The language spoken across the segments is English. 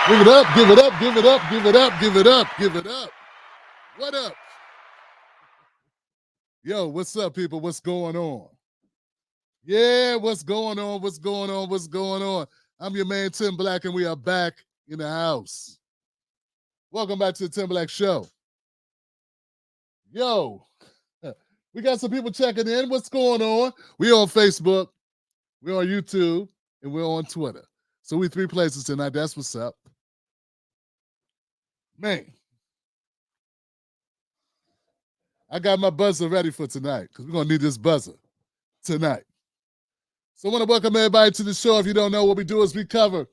Give it up, give it up, give it up, give it up, give it up, give it up. What up? Yo, what's up, people? What's going on? Yeah, what's going on? What's going on? What's going on? I'm your man, Tim Black, and we are back in the house. Welcome back to the Tim Black Show. Yo, we got some people checking in. What's going on? We're on Facebook, we're on YouTube, and we're on Twitter. So we three places tonight. That's what's up. Man, I got my buzzer ready for tonight because we're going to need this buzzer tonight. So I want to welcome everybody to the show. If you don't know, what we do is we cover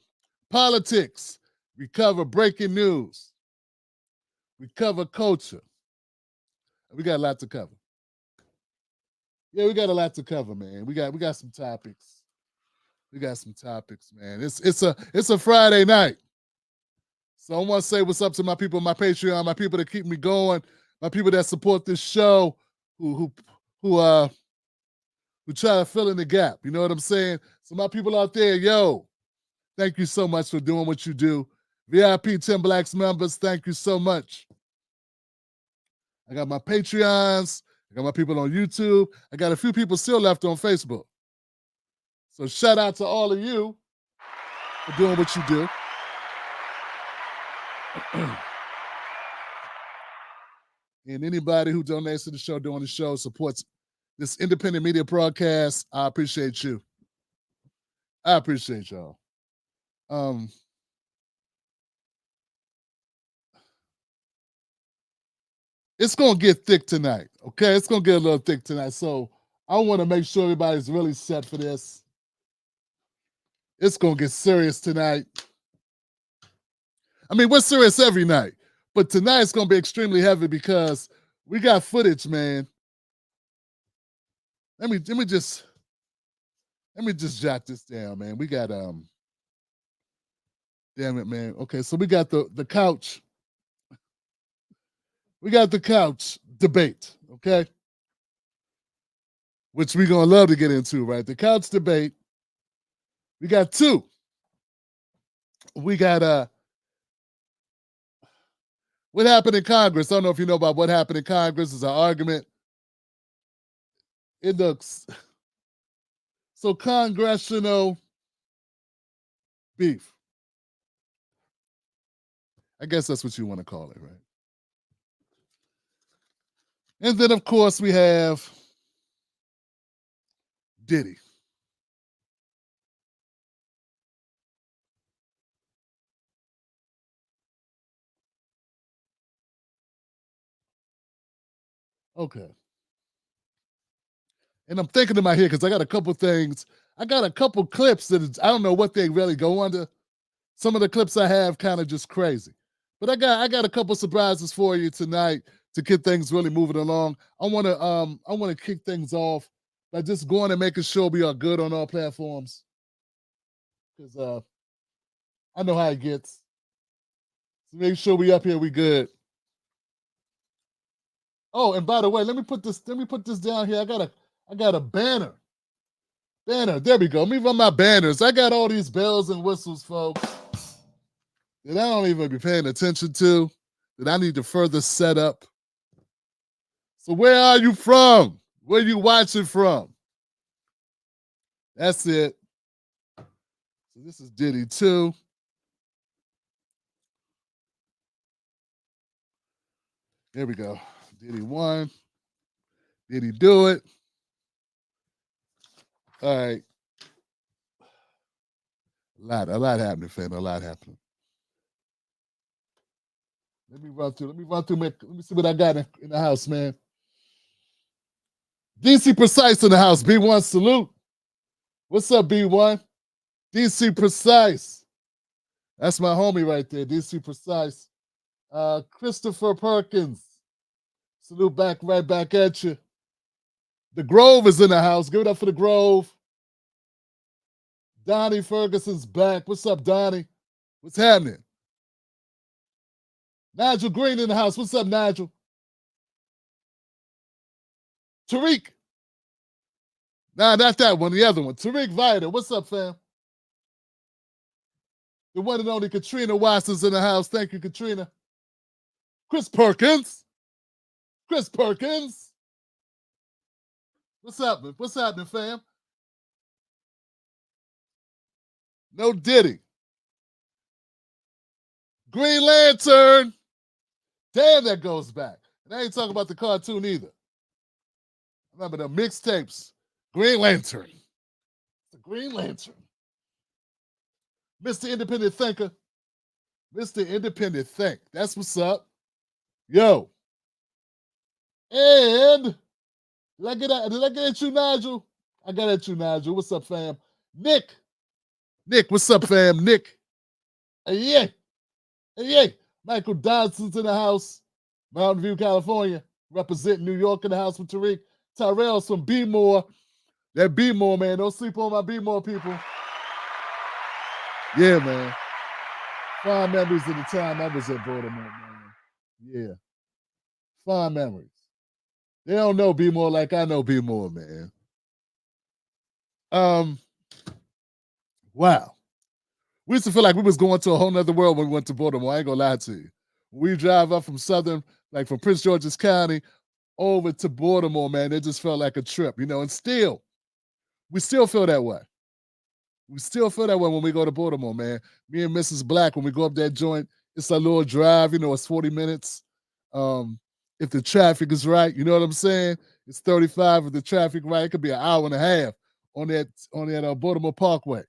politics, we cover breaking news, we cover culture. We got a lot to cover. Yeah, we got a lot to cover, man. We got some topics. We got some topics, man. It's a Friday night. So I want to say what's up to my people, my Patreon, my people that keep me going, my people that support this show, who try to fill in the gap. You know what I'm saying? So my people out there, yo, thank you so much for doing what you do. VIP Tim Black's members, thank you so much. I got my Patreons. I got my people on YouTube. I got a few people still left on Facebook. So shout out to all of you for doing what you do. And anybody who donates to the show, doing the show, supports this independent media broadcast, I appreciate you. I appreciate y'all. It's going to get thick tonight, okay? It's going to get a little thick tonight. So I want to make sure everybody's really set for this. It's going to get serious tonight. I mean, we're serious every night, but tonight it's going to be extremely heavy because we got footage, man. Let me just jot this down, man. We got damn it, man. Okay, so we got the couch. We got the couch debate, okay? Which we're gonna love to get into, right? The couch debate. We got two. We got what happened in Congress. I don't know if you know about what happened in Congress. It's an argument. It looks so congressional beef. I guess that's what you want to call it, right? And then, of course, we have Diddy. Okay. And I'm thinking in my head because I got a couple things. I got a couple clips that I don't know what they really go under. Some of the clips I have kind of just crazy. But I got a couple surprises for you tonight to get things really moving along. I want to kick things off by just going and making sure we are good on all platforms. Because I know how it gets. So make sure we up here, we good. Oh, and by the way, let me put this down here. I got a banner. Banner. There we go. Let me run my banners. I got all these bells and whistles, folks, that I don't even be paying attention to, that I need to further set up. So where are you from? Where you watching from? That's it. So this is Diddy 2. There we go. Diddy 1. Diddy do it. All right. A lot happening, fam. A lot happening. Let me run through. Let me see what I got in the house, man. DC Precise in the house. B1 salute. What's up, B1? DC Precise. That's my homie right there. DC Precise. Christopher Perkins. Salute back, right back at you. The Grove is in the house. Give it up for the Grove. Donnie Ferguson's back. What's up, Donnie? What's happening? Nigel Green in the house. What's up, Nigel? Tariq. Nah, not that one. The other one. Tariq Vida. What's up, fam? The one and only Katrina Watts is in the house. Thank you, Katrina. Chris Perkins. Chris Perkins. What's happening? What's happening, fam? No Diddy. Green Lantern. Damn, that goes back. And I ain't talking about the cartoon either. Remember the mixtapes. Green Lantern. The Green Lantern. Mr. Independent Thinker. Mr. Independent Think. That's what's up. Yo. And did I get at you, Nigel? I got at you, Nigel. What's up, fam? Nick. Nick, what's up, fam? Nick. Hey, yeah. Hey, yeah. Michael Dodson's in the house. Mountain View, California. Representing New York in the house with Tariq. Tyrell's from B-More. That B-More, man. Don't sleep on my B-More people. Yeah, man. Fond memories of the time I was at Baltimore, man. Yeah. Fond memories. They don't know B-More like I know B-More, man. Wow. We used to feel like we was going to a whole nother world when we went to Baltimore. I ain't gonna lie to you. We drive up from Southern, like from Prince George's County over to Baltimore, man. It just felt like a trip, and still, we still feel that way. We still feel that way when we go to Baltimore, man. Me and Mrs. Black, when we go up that joint, it's a little drive, it's 40 minutes. If the traffic is right, you know what I'm saying? It's 35 if the traffic right. It could be an hour and a half on that Baltimore Parkway,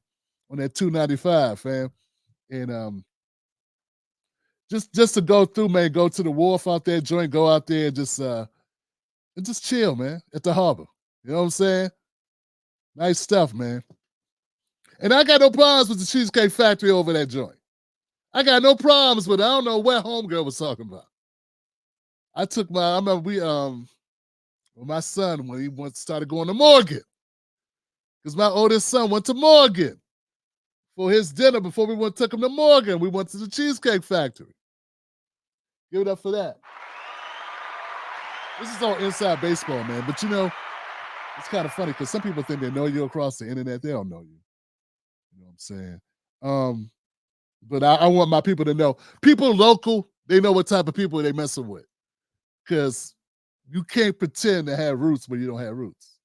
on that 295, fam. And just to go through, man, go to the wharf out there, joint, go out there and just chill, man, at the harbor. You know what I'm saying? Nice stuff, man. And I got no problems with the Cheesecake Factory over that joint. I got no problems with it. I don't know what homegirl was talking about. I remember my son, when he started going to Morgan, because my oldest son went to Morgan for his dinner before we took him to Morgan. We went to the Cheesecake Factory. Give it up for that. This is all inside baseball, man. But it's kind of funny because some people think they know you across the internet. They don't know you. You know what I'm saying? But I want my people to know. People local, they know what type of people they messing with. Because you can't pretend to have roots when you don't have roots.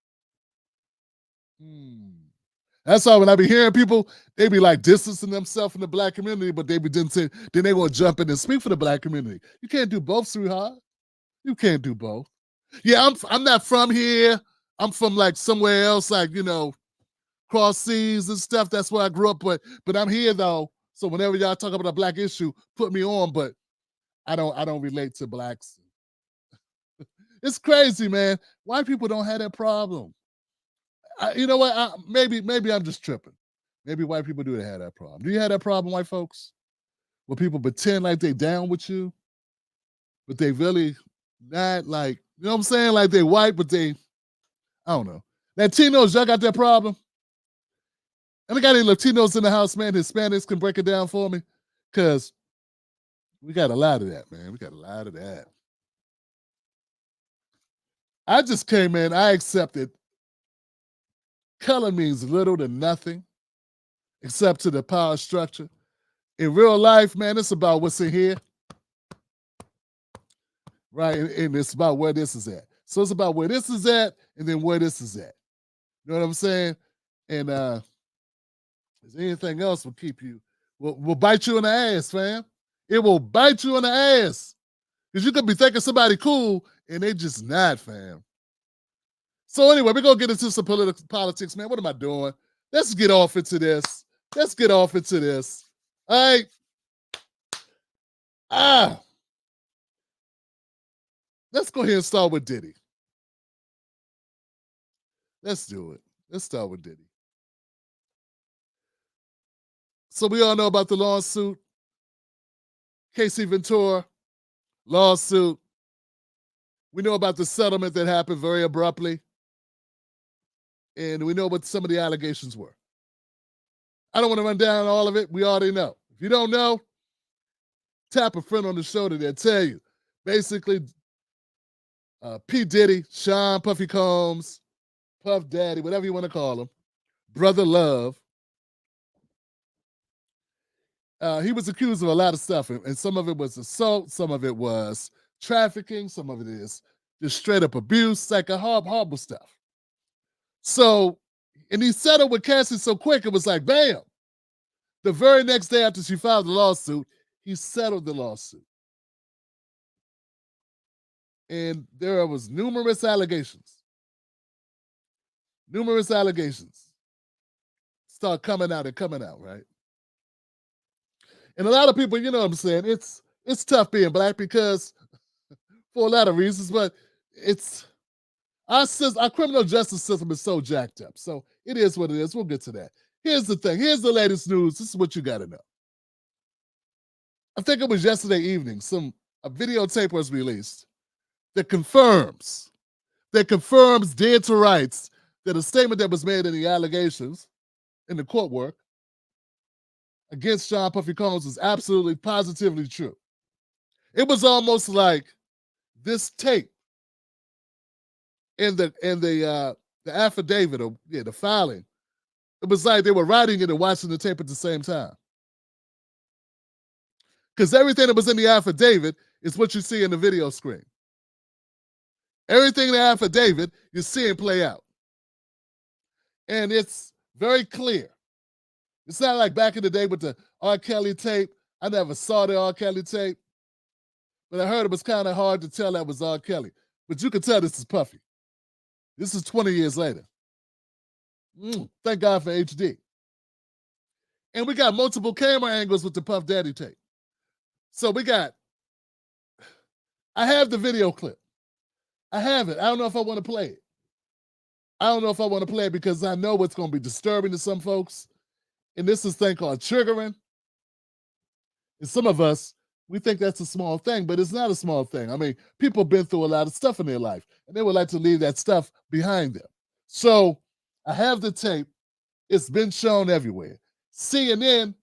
That's why when I be hearing people, they be like distancing themselves from the black community, but they be then they want to jump in and speak for the black community. You can't do both, sweetheart. You can't do both. Yeah, I'm not from here. I'm from like somewhere else, like cross seas and stuff. That's where I grew up, but I'm here though. So whenever y'all talk about a black issue, put me on. But I don't relate to blacks. It's crazy, man. White people don't have that problem. You know what? Maybe I'm just tripping. Maybe white people do have that problem. Do you have that problem, white folks? Where people pretend like they down with you, but they really not, like, you know what I'm saying? Like they white, but I don't know. Latinos, y'all got that problem? And I got any Latinos in the house, man. Hispanics can break it down for me. Because we got a lot of that, man. We got a lot of that. I just came in, I accepted color means little to nothing except to the power structure. In real life, man, it's about what's in here. Right? And it's about where this is at. So it's about where this is at and then where this is at. You know what I'm saying? And anything else will keep you, will bite you in the ass, fam. It will bite you in the ass. Because you could be thinking somebody cool and they just not, fam. So anyway, we're going to get into some politics, man. What am I doing? Let's get off into this. All right. Let's go ahead and start with Diddy. Let's do it. Let's start with Diddy. So we all know about the lawsuit. Casey Ventura lawsuit. We know about the settlement that happened very abruptly. And we know what some of the allegations were. I don't want to run down all of it. We already know. If you don't know, tap a friend on the shoulder. They'll tell you. Basically, P. Diddy, Sean Puffy Combs, Puff Daddy, whatever you want to call him, Brother Love, He was accused of a lot of stuff, and some of it was assault, some of it was trafficking, some of it is just straight up abuse, like a horrible stuff. So, and he settled with Cassie so quick, it was like, bam. The very next day after she filed the lawsuit, he settled the lawsuit. And there was numerous allegations. Start coming out, right? And a lot of people, you know what I'm saying, it's tough being black because for a lot of reasons, but it's our criminal justice system is so jacked up. So it is what it is. We'll get to that. Here's the thing. Here's the latest news. This is what you got to know. I think it was yesterday evening. A videotape was released that confirms dead to rights that a statement that was made in the allegations in the court work against Sean Puffy Combs is absolutely positively true. It was almost like this tape in the affidavit, or the filing. It was like they were writing it and watching the tape at the same time. Because everything that was in the affidavit is what you see in the video screen. Everything in the affidavit, you see it play out. And it's very clear. It's not like back in the day with the R. Kelly tape. I never saw the R. Kelly tape, but I heard it was kind of hard to tell that was R. Kelly. But you can tell this is Puffy. This is 20 years later. Thank God for HD. And we got multiple camera angles with the Puff Daddy tape. So I have the video clip. I have it. I don't know if I want to play it. Because I know it's going to be disturbing to some folks. And this is a thing called triggering. And some of us, we think that's a small thing, but it's not a small thing. I mean, people have been through a lot of stuff in their life, and they would like to leave that stuff behind them. So I have the tape. It's been shown everywhere. CNN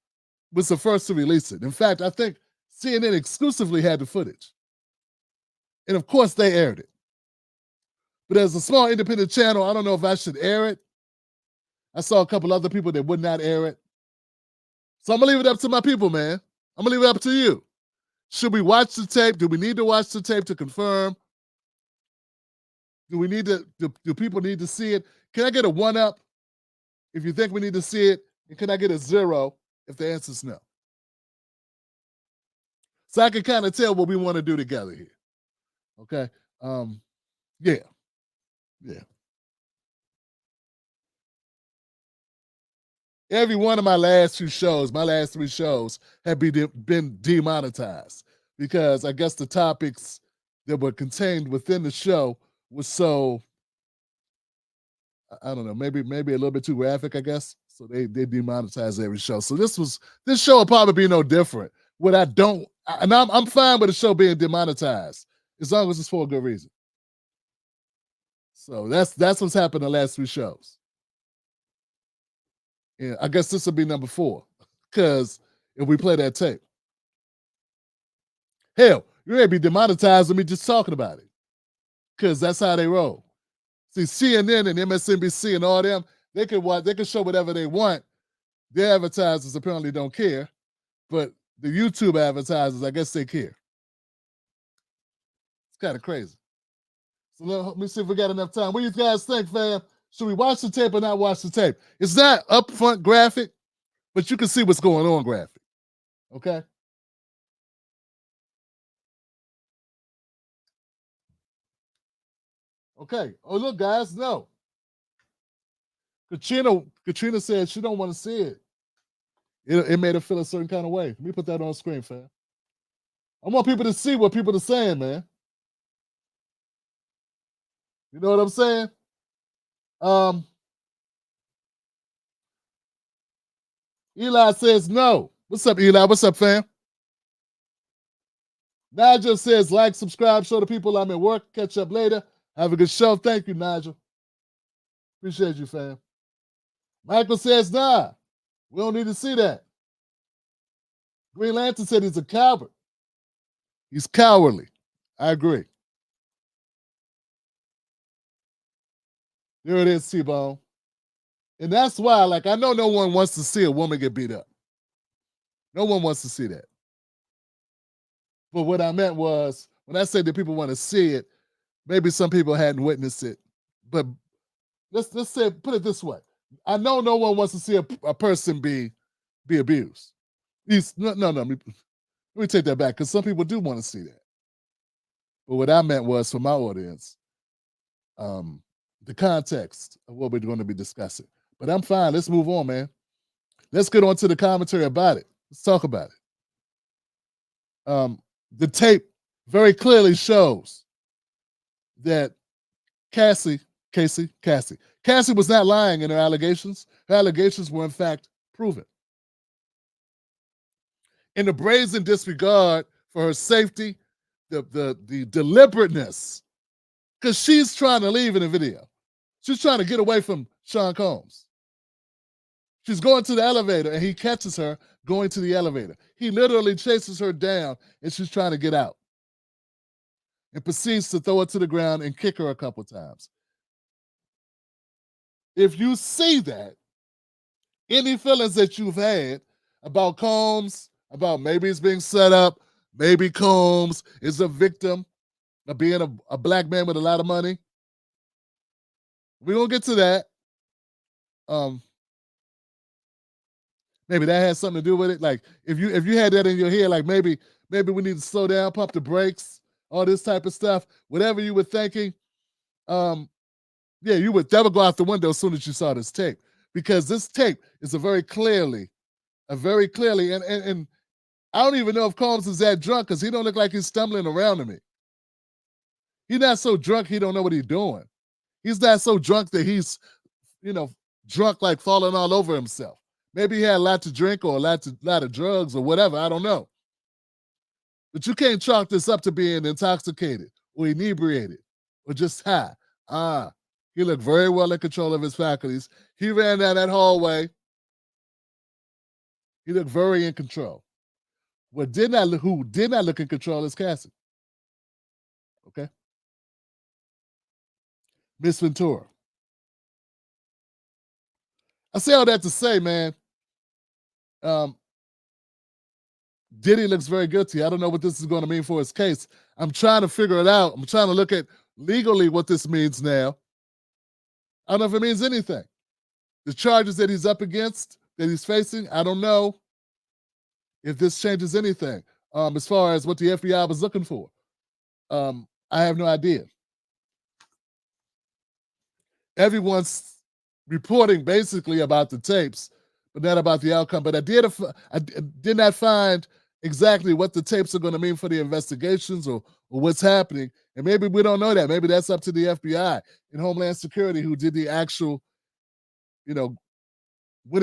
was the first to release it. In fact, I think CNN exclusively had the footage. And of course, they aired it. But as a small independent channel, I don't know if I should air it. I saw a couple other people that would not air it. So I'm going to leave it up to my people, man. I'm going to leave it up to you. Should we watch the tape? Do we need to watch the tape to confirm? Do people need to see it? Can I get a 1 up if you think we need to see it? And can I get a 0 if the answer is no? So I can kind of tell what we want to do together here. Okay? Yeah. Every one of my last 3 shows have been demonetized because I guess the topics that were contained within the show was so, I don't know, maybe a little bit too graphic, I guess. So they demonetized every show. So this show will probably be no different. I'm fine with the show being demonetized as long as it's for a good reason. So that's what's happened the last 3 shows. Yeah, I guess this will be number 4, because if we play that tape, hell, you may be demonetized with me just talking about it, because that's how they roll. See, CNN and MSNBC and all them, they can show whatever they want. Their advertisers apparently don't care, but the YouTube advertisers, I guess they care. It's kind of crazy. So let me see if we got enough time. What do you guys think, fam? Should we watch the tape or not watch the tape? It's not upfront graphic, but you can see what's going on graphic. Okay? Okay. Oh, look, guys, no. Katrina said she don't want to see it. It made her feel a certain kind of way. Let me put that on screen, fam. I want people to see what people are saying, man. You know what I'm saying? Eli says no. What's up, Eli? What's up, fam? Nigel says like, subscribe, show the people I'm at work. Catch up later. Have a good show. Thank you, Nigel. Appreciate you, fam. Michael says nah. We don't need to see that. Green Lantern said he's a coward. He's cowardly. I agree. There it is, T-Bone. And that's why, like, I know no one wants to see a woman get beat up. No one wants to see that. But what I meant was, when I said that people want to see it, maybe some people hadn't witnessed it. But let's say, put it this way: I know no one wants to see a person be abused. No. Let me take that back, because some people do want to see that. But what I meant was, for my audience, the context of what we're going to be discussing. But I'm fine. Let's move on, man. Let's get on to the commentary about it. Let's talk about it. The tape very clearly shows that Cassie was not lying in her allegations. Her allegations were in fact proven. In the brazen disregard for her safety, the deliberateness, because she's trying to leave in the video. She's trying to get away from Sean Combs. She's going to the elevator, and he catches her going to the elevator. He literally chases her down, and she's trying to get out, and proceeds to throw her to the ground and kick her a couple times. If you see that, any feelings that you've had about Combs, about maybe it's being set up, maybe Combs is a victim of being a black man with a lot of money, we're gonna get to that. Maybe that has something to do with it. Like, if you had that in your head, like maybe we need to slow down, pump the brakes, all this type of stuff. Whatever you were thinking, yeah, you would never go out the window as soon as you saw this tape, because this tape is a very clearly, and I don't even know if Combs is that drunk, because he don't look like he's stumbling around to me. He's not so drunk he don't know what he's doing. He's not so drunk that he's, drunk like falling all over himself. Maybe he had a lot to drink or a lot of drugs or whatever. I don't know. But you can't chalk this up to being intoxicated or inebriated or just high. He looked very well in control of his faculties. He ran down that hallway. He looked very in control. Who did not look in control is Cassie. Okay? Miss Ventura. I say all that to say, man, Diddy looks very guilty. I don't know what this is going to mean for his case. I'm trying to figure it out. I'm trying to look at legally what this means now. I don't know if it means anything. The charges that he's up against, that he's facing, I don't know if this changes anything as far as what the FBI was looking for. I have no idea. Everyone's reporting basically about the tapes, but not about the outcome. But I did not find exactly what the tapes are going to mean for the investigations or what's happening. And maybe we don't know that. Maybe that's up to the FBI and Homeland Security, who did the actual, went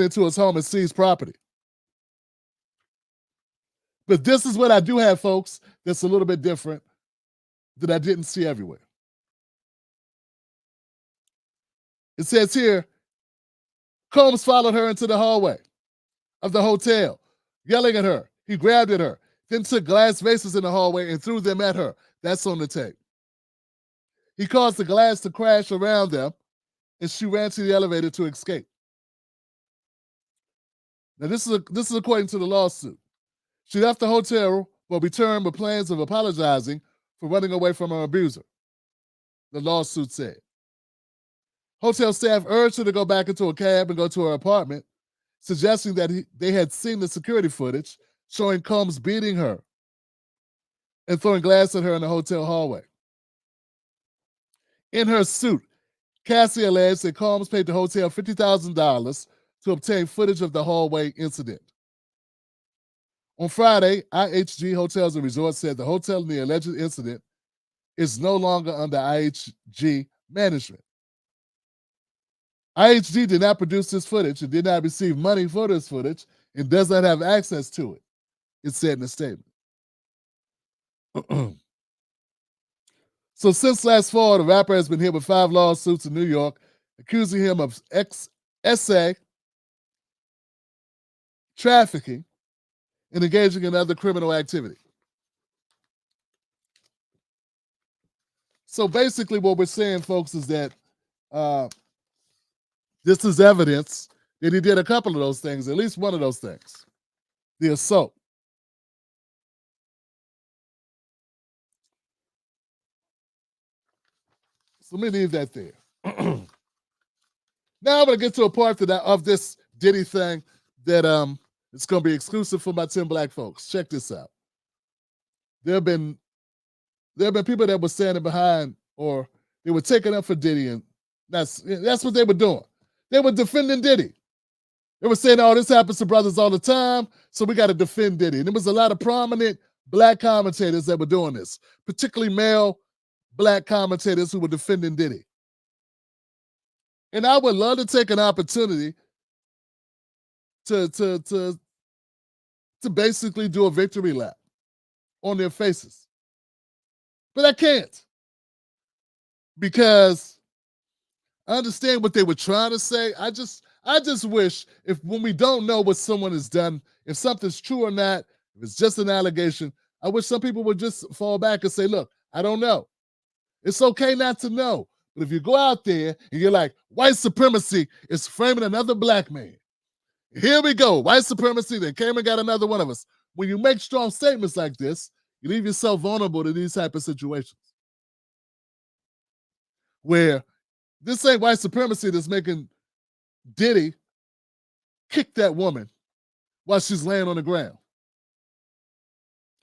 into his home and seized property. But this is what I do have, folks, that's a little bit different, that I didn't see everywhere. It says here, Combs followed her into the hallway of the hotel, yelling at her. He grabbed at her, then took glass vases in the hallway and threw them at her. That's on the tape. He caused the glass to crash around them, and she ran to the elevator to escape. Now, this is according to the lawsuit. She left the hotel but returned with plans of apologizing for running away from her abuser, the lawsuit said. Hotel staff urged her to go back into a cab and go to her apartment, suggesting that they had seen the security footage showing Combs beating her and throwing glass at her in the hotel hallway. In her suit, Cassie alleged that Combs paid the hotel $50,000 to obtain footage of the hallway incident. On Friday, IHG Hotels and Resorts said the hotel in the alleged incident is no longer under IHG management. IHG did not produce this footage and did not receive money for this footage and does not have access to it, it said in a statement. So since last fall, the rapper has been hit with 5 lawsuits in New York, accusing him of SA, trafficking, and engaging in other criminal activity. So basically what we're saying, folks, is that this is evidence that he did a couple of those things, at least one of those things. the assault. So let me leave that there. Now I'm gonna get to a part of this Diddy thing that it's gonna be exclusive for my 10 black folks. Check this out. There have been people that were standing behind, or they were taking up for Diddy, and that's what they were doing. They were defending Diddy. They were saying, "Oh, this happens to brothers all the time, so we got to defend Diddy." And there was a lot of prominent black commentators that were doing this, particularly male black commentators who were defending Diddy. And I would love to take an opportunity to basically do a victory lap on their faces. But I can't, because I understand what they were trying to say. I just wish, if when we don't know what someone has done, if something's true or not, if it's just an allegation, I wish some people would just fall back and say, "Look, I don't know." It's okay not to know. But if you go out there and you're like, white supremacy is framing another black man. Here we go, white supremacy, they came and got another one of us. When you make strong statements like this, you leave yourself vulnerable to these type of situations where this ain't white supremacy that's making Diddy kick that woman while she's laying on the ground.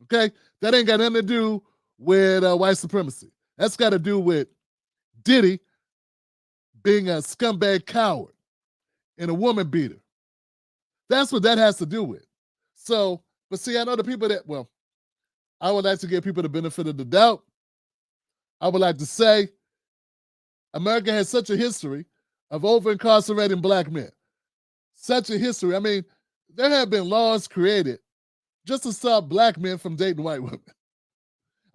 Okay? That ain't got nothing to do with white supremacy. That's got to do with Diddy being a scumbag coward and a woman beater. That's what that has to do with. So, but see, I know the people that, well, I would like to give people the benefit of the doubt. I would like to say America has such a history of over-incarcerating black men. Such a history. I mean, there have been laws created just to stop black men from dating white women.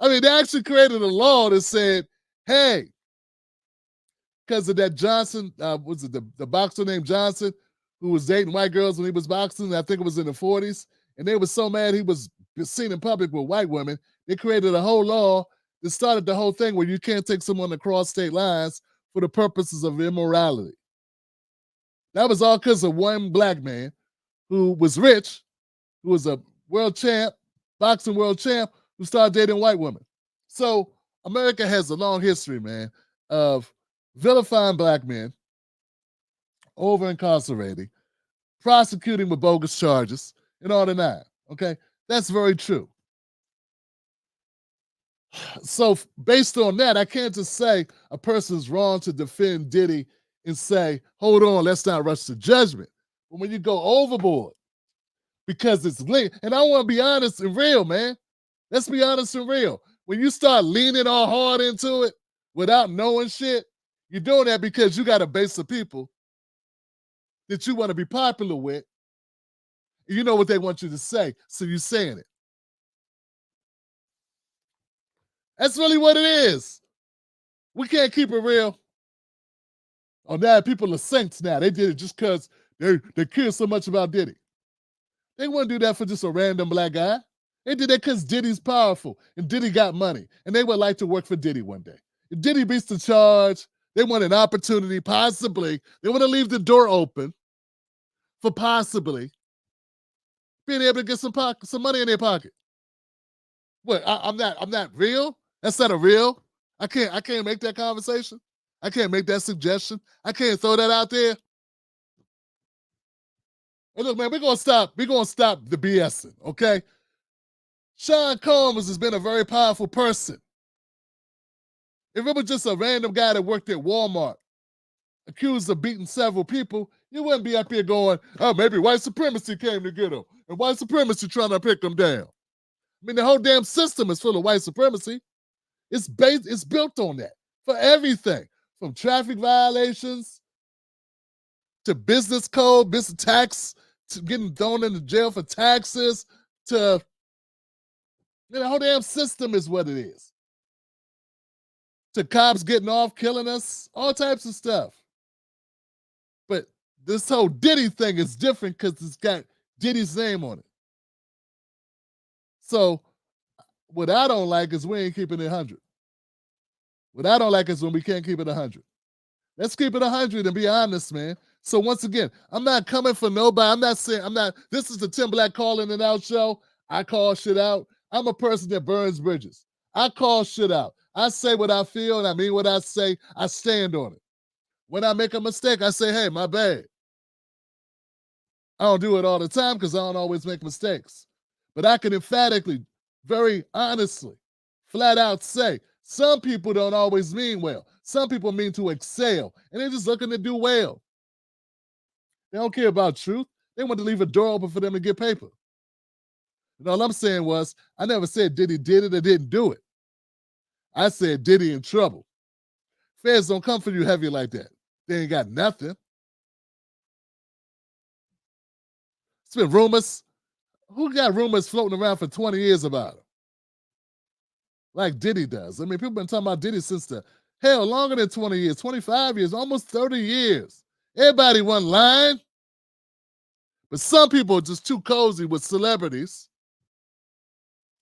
I mean, they actually created a law that said, hey, because of that Johnson, was it the boxer named Johnson, who was dating white girls when he was boxing? I think it was in the 40s. And they were so mad he was seen in public with white women, they created a whole law that started the whole thing where you can't take someone across state lines for the purposes of immorality. That was all because of one black man who was rich, who was a world champ, boxing world champ, who started dating white women. So America has a long history, man, of vilifying black men, over incarcerating, prosecuting with bogus charges, and all the nine. Okay, that's very true. So based on that, I can't just say a person's wrong to defend Diddy and say, hold on, let's not rush to judgment. But when you go overboard because it's linked, and I want to be honest and real, man. Let's be honest and real. When you start leaning all hard into it without knowing shit, you're doing that because you got a base of people that you want to be popular with. And you know what they want you to say, so you're saying it. That's really what it is. We can't keep it real. Oh, now people are saints now. They did it just because they care so much about Diddy. They wouldn't do that for just a random black guy. They did that because Diddy's powerful and Diddy got money. And they would like to work for Diddy one day. If Diddy beats the charge, they want an opportunity, possibly. They want to leave the door open for possibly being able to get some money in their pocket. What? I'm not real? That's not a real. I can't make that conversation. I can't make that suggestion. I can't throw that out there. And look, man, we're gonna stop the BSing, okay? Sean Combs has been a very powerful person. If it was just a random guy that worked at Walmart, accused of beating several people, you wouldn't be up here going, oh, maybe white supremacy came to get him, and white supremacy trying to pick him down. I mean, the whole damn system is full of white supremacy. It's built on that for everything, from traffic violations to business code, business tax, to getting thrown into jail for taxes, to the whole damn system is what it is. To cops getting off, killing us, all types of stuff. But this whole Diddy thing is different because it's got Diddy's name on it. So what I don't like is we ain't keeping it 100. What I don't like is when we can't keep it 100. Let's keep it 100 and be honest, man. So once again, I'm not coming for nobody. This is the Tim Black calling it out show. I call shit out. I'm a person that burns bridges. I call shit out. I say what I feel and I mean what I say. I stand on it. When I make a mistake, I say, hey, my bad. I don't do it all the time because I don't always make mistakes. But I can emphatically, very honestly, flat out say, some people don't always mean well. Some people mean to excel, and they're just looking to do well. They don't care about truth. They want to leave a door open for them to get paper. And all I'm saying was, I never said Diddy did it or didn't do it. I said Diddy in trouble. Feds don't come for you heavy like that. They ain't got nothing. It's been rumors. Who got rumors floating around for 20 years about him? Like Diddy does. I mean, people been talking about Diddy since longer than 20 years, 25 years, almost 30 years. Everybody wasn't lying. But some people are just too cozy with celebrities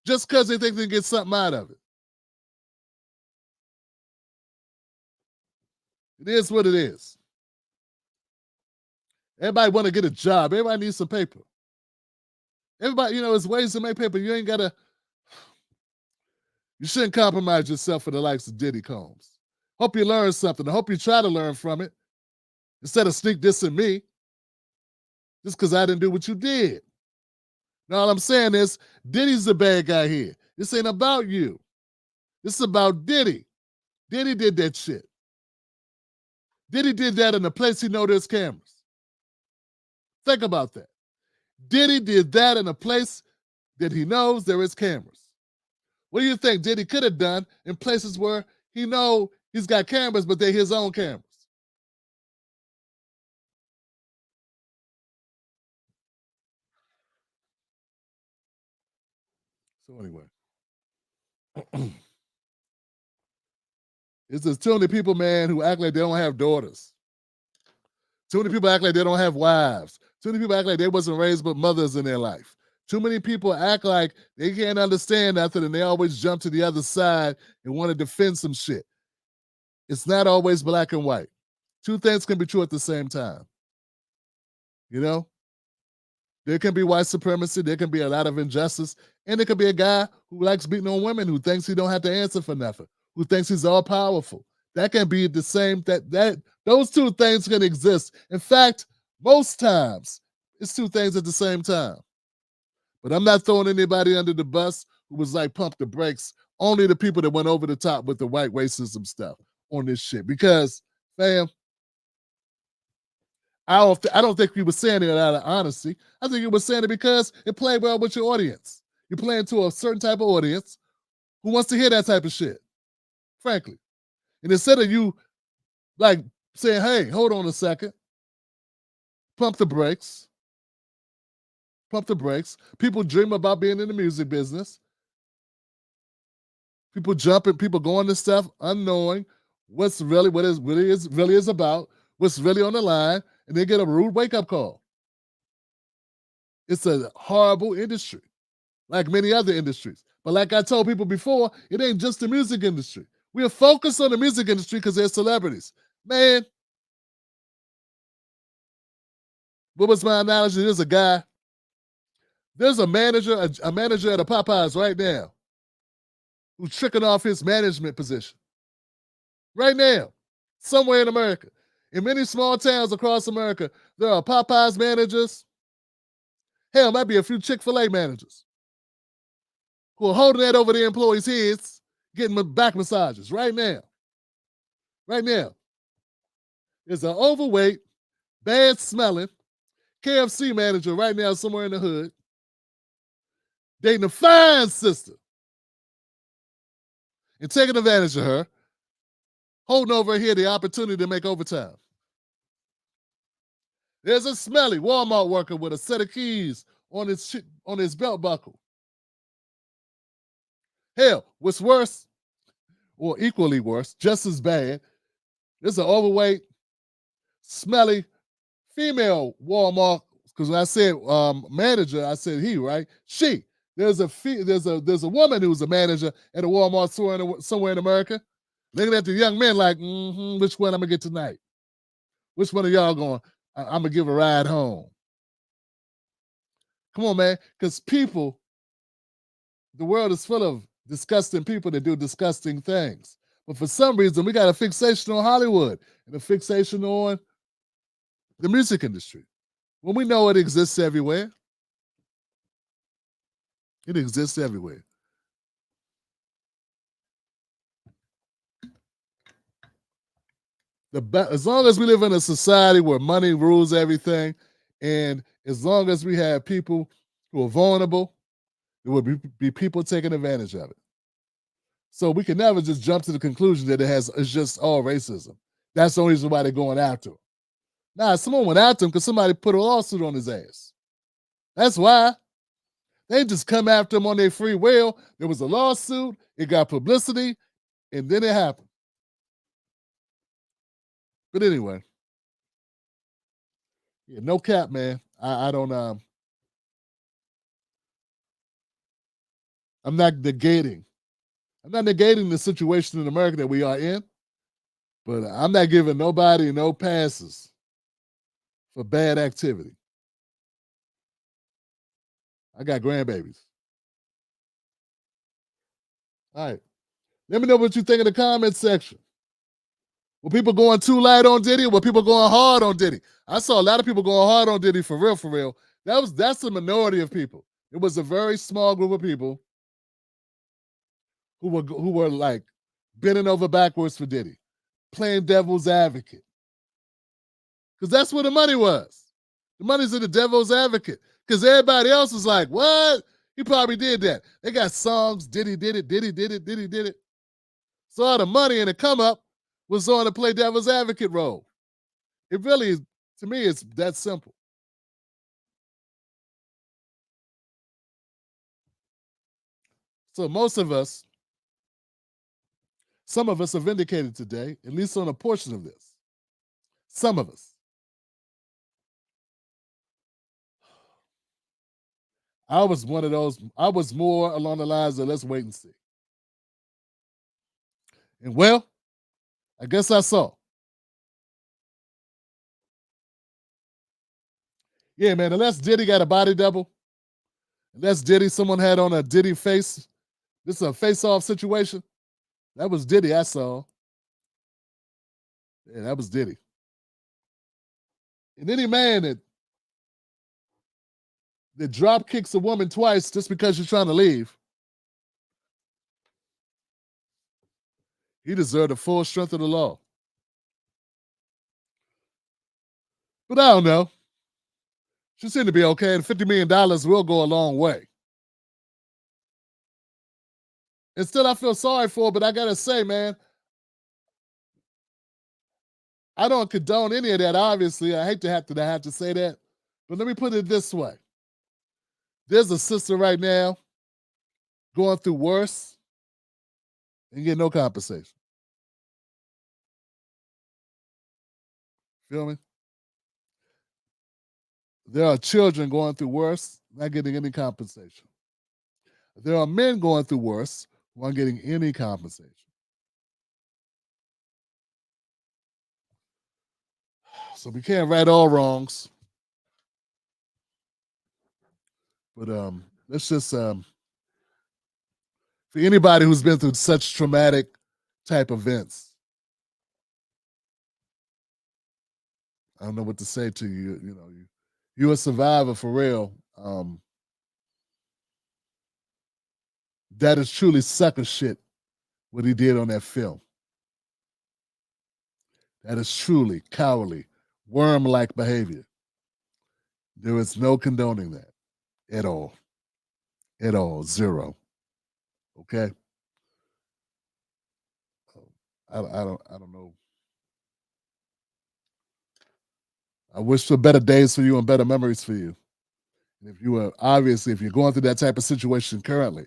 just because they think they can get something out of it. It is what it is. Everybody want to get a job. Everybody needs some paper. Everybody, there's ways to make paper. You shouldn't compromise yourself for the likes of Diddy Combs. Hope you learn something. I hope you try to learn from it instead of sneak dissing me just because I didn't do what you did. Now, all I'm saying is Diddy's the bad guy here. This ain't about you. This is about Diddy. Diddy did that shit. Diddy did that in a place he know there's cameras. Think about that. Diddy did that in a place that he knows there is cameras. What do you think Diddy could have done in places where he know he's got cameras, but they're his own cameras? So anyway, it's just too many people, man, who act like they don't have daughters. Too many people act like they don't have wives. Too many people act like they wasn't raised with mothers in their life. Too many people act like they can't understand nothing and they always jump to the other side and want to defend some shit. It's not always black and white. Two things can be true at the same time. There can be white supremacy, there can be a lot of injustice, and there can be a guy who likes beating on women, who thinks he don't have to answer for nothing, who thinks he's all powerful. That can be the same, those two things can exist. In fact, most times, it's two things at the same time. But I'm not throwing anybody under the bus who was like, pump the brakes. Only the people that went over the top with the white racism stuff on this shit. Because, fam, I don't think he was saying it out of honesty. I think he was saying it because it played well with your audience. You're playing to a certain type of audience who wants to hear that type of shit, frankly. And instead of you like saying, hey, hold on a second, pump the brakes. Pump the brakes. People dream about being in the music business. People jumping, people going to stuff unknowing what it really is about, what's really on the line, and they get a rude wake-up call. It's a horrible industry, like many other industries. But like I told people before, it ain't just the music industry. We are focused on the music industry because they're celebrities. Man, what was my analogy? There's a manager at a Popeyes right now who's tricking off his management position. Right now, somewhere in America. In many small towns across America, there are Popeyes managers. Hell, might be a few Chick-fil-A managers who are holding that over their employees' heads, getting back massages right now. Right now. There's an overweight, bad-smelling KFC manager right now somewhere in the hood dating a fine sister and taking advantage of her, holding over here the opportunity to make overtime. There's a smelly Walmart worker with a set of keys on his belt buckle. Hell, what's worse, or equally worse, just as bad, there's an overweight, smelly female Walmart. Because when I said manager, I said he, right? She. There's a woman who's a manager at a Walmart somewhere in America, looking at the young men like, which one I'm gonna get tonight? Which one of y'all going? I'm gonna give a ride home. Come on, man, because people, the world is full of disgusting people that do disgusting things. But for some reason, we got a fixation on Hollywood and a fixation on the music industry. When we know it exists everywhere, it exists everywhere. As long as we live in a society where money rules everything, and as long as we have people who are vulnerable, there will be people taking advantage of it. So we can never just jump to the conclusion that it's just all racism. That's the only reason why they're going after him. Nah, someone went after him because somebody put a lawsuit on his ass. That's why. They didn't just come after him on their free will. There was a lawsuit, it got publicity, and then it happened. But anyway, yeah, no cap, man. I don't I'm not negating. I'm not negating the situation in America that we are in, but I'm not giving nobody no passes for bad activity. I got grandbabies. All right. Let me know what you think in the comment section. Were people going too light on Diddy, or were people going hard on Diddy? I saw a lot of people going hard on Diddy for real, for real. That's the minority of people. It was a very small group of people who were like bending over backwards for Diddy, playing devil's advocate. Because that's where the money was. The money's in the devil's advocate. Because everybody else was like, what? He probably did that. They got songs, Diddy did it, Diddy did it, Diddy did it. So all the money and the come up was on to play devil's advocate role. It really is, to me, it's that simple. So most of us, some of us are vindicated today, at least on a portion of this. Some of us. I was one of those, I was more along the lines of let's wait and see. And well, I guess I saw. Yeah, man, unless Diddy got a body double, unless Diddy, someone had on a Diddy face, this is a face-off situation. That was Diddy I saw. Yeah, that was Diddy. And any man that drop kicks a woman twice just because she's trying to leave, he deserved the full strength of the law. But I don't know. She seemed to be okay, and $50 million will go a long way. And still, I feel sorry for her, but I gotta say, man, I don't condone any of that, obviously. I hate to have to say that. But let me put it this way. There's a sister right now going through worse and getting no compensation. Feel me? There are children going through worse, not getting any compensation. There are men going through worse who aren't getting any compensation. So we can't right all wrongs. But let's just for anybody who's been through such traumatic type events, I don't know what to say to you. You know, you're a survivor for real. That is truly sucker shit what he did on that film. That is truly cowardly, worm-like behavior. There is no condoning that at all. At all. Zero. Okay. I don't know. I wish for better days for you and better memories for you. And if you are obviously if you're going through that type of situation currently,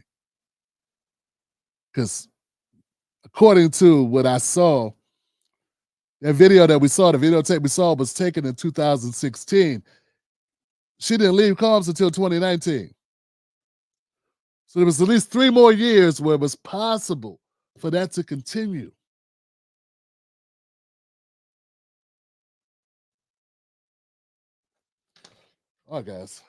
because according to what I saw, that video that we saw, the videotape we saw was taken in 2016. She didn't leave Combs until 2019. So there was at least 3 more years where it was possible for that to continue. All right, guys.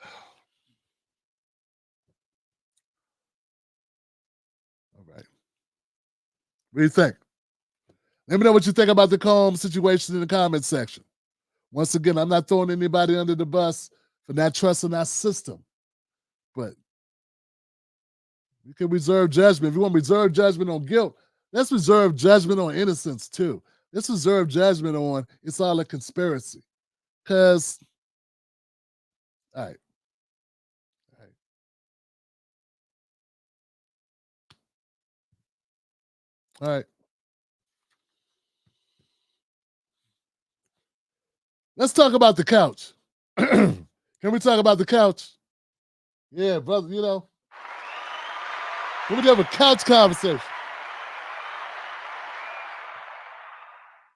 All right. What do you think? Let me know what you think about the Combs situation in the comments section. Once again, I'm not throwing anybody under the bus for not trusting our system, but you can reserve judgment. If you want to reserve judgment on guilt, let's reserve judgment on innocence too. Let's reserve judgment on it's all a conspiracy. Because, all right. All right. All right. Let's talk about the couch. Can we talk about the couch? Yeah, brother, can we have a couch conversation?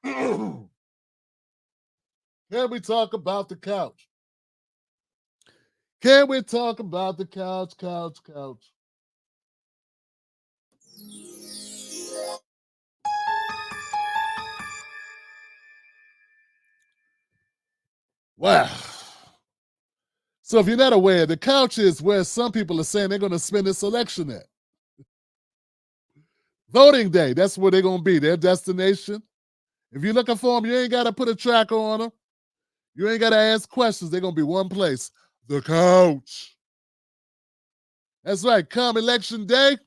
Can we talk about the couch? Can we talk about the couch, couch? Wow. So if you're not aware, the couch is where some people are saying they're going to spend this election at. Voting day, that's where they're going to be, their destination. If you're looking for them, you ain't got to put a tracker on them. You ain't got to ask questions. They're going to be one place, the couch. That's right. Come election day,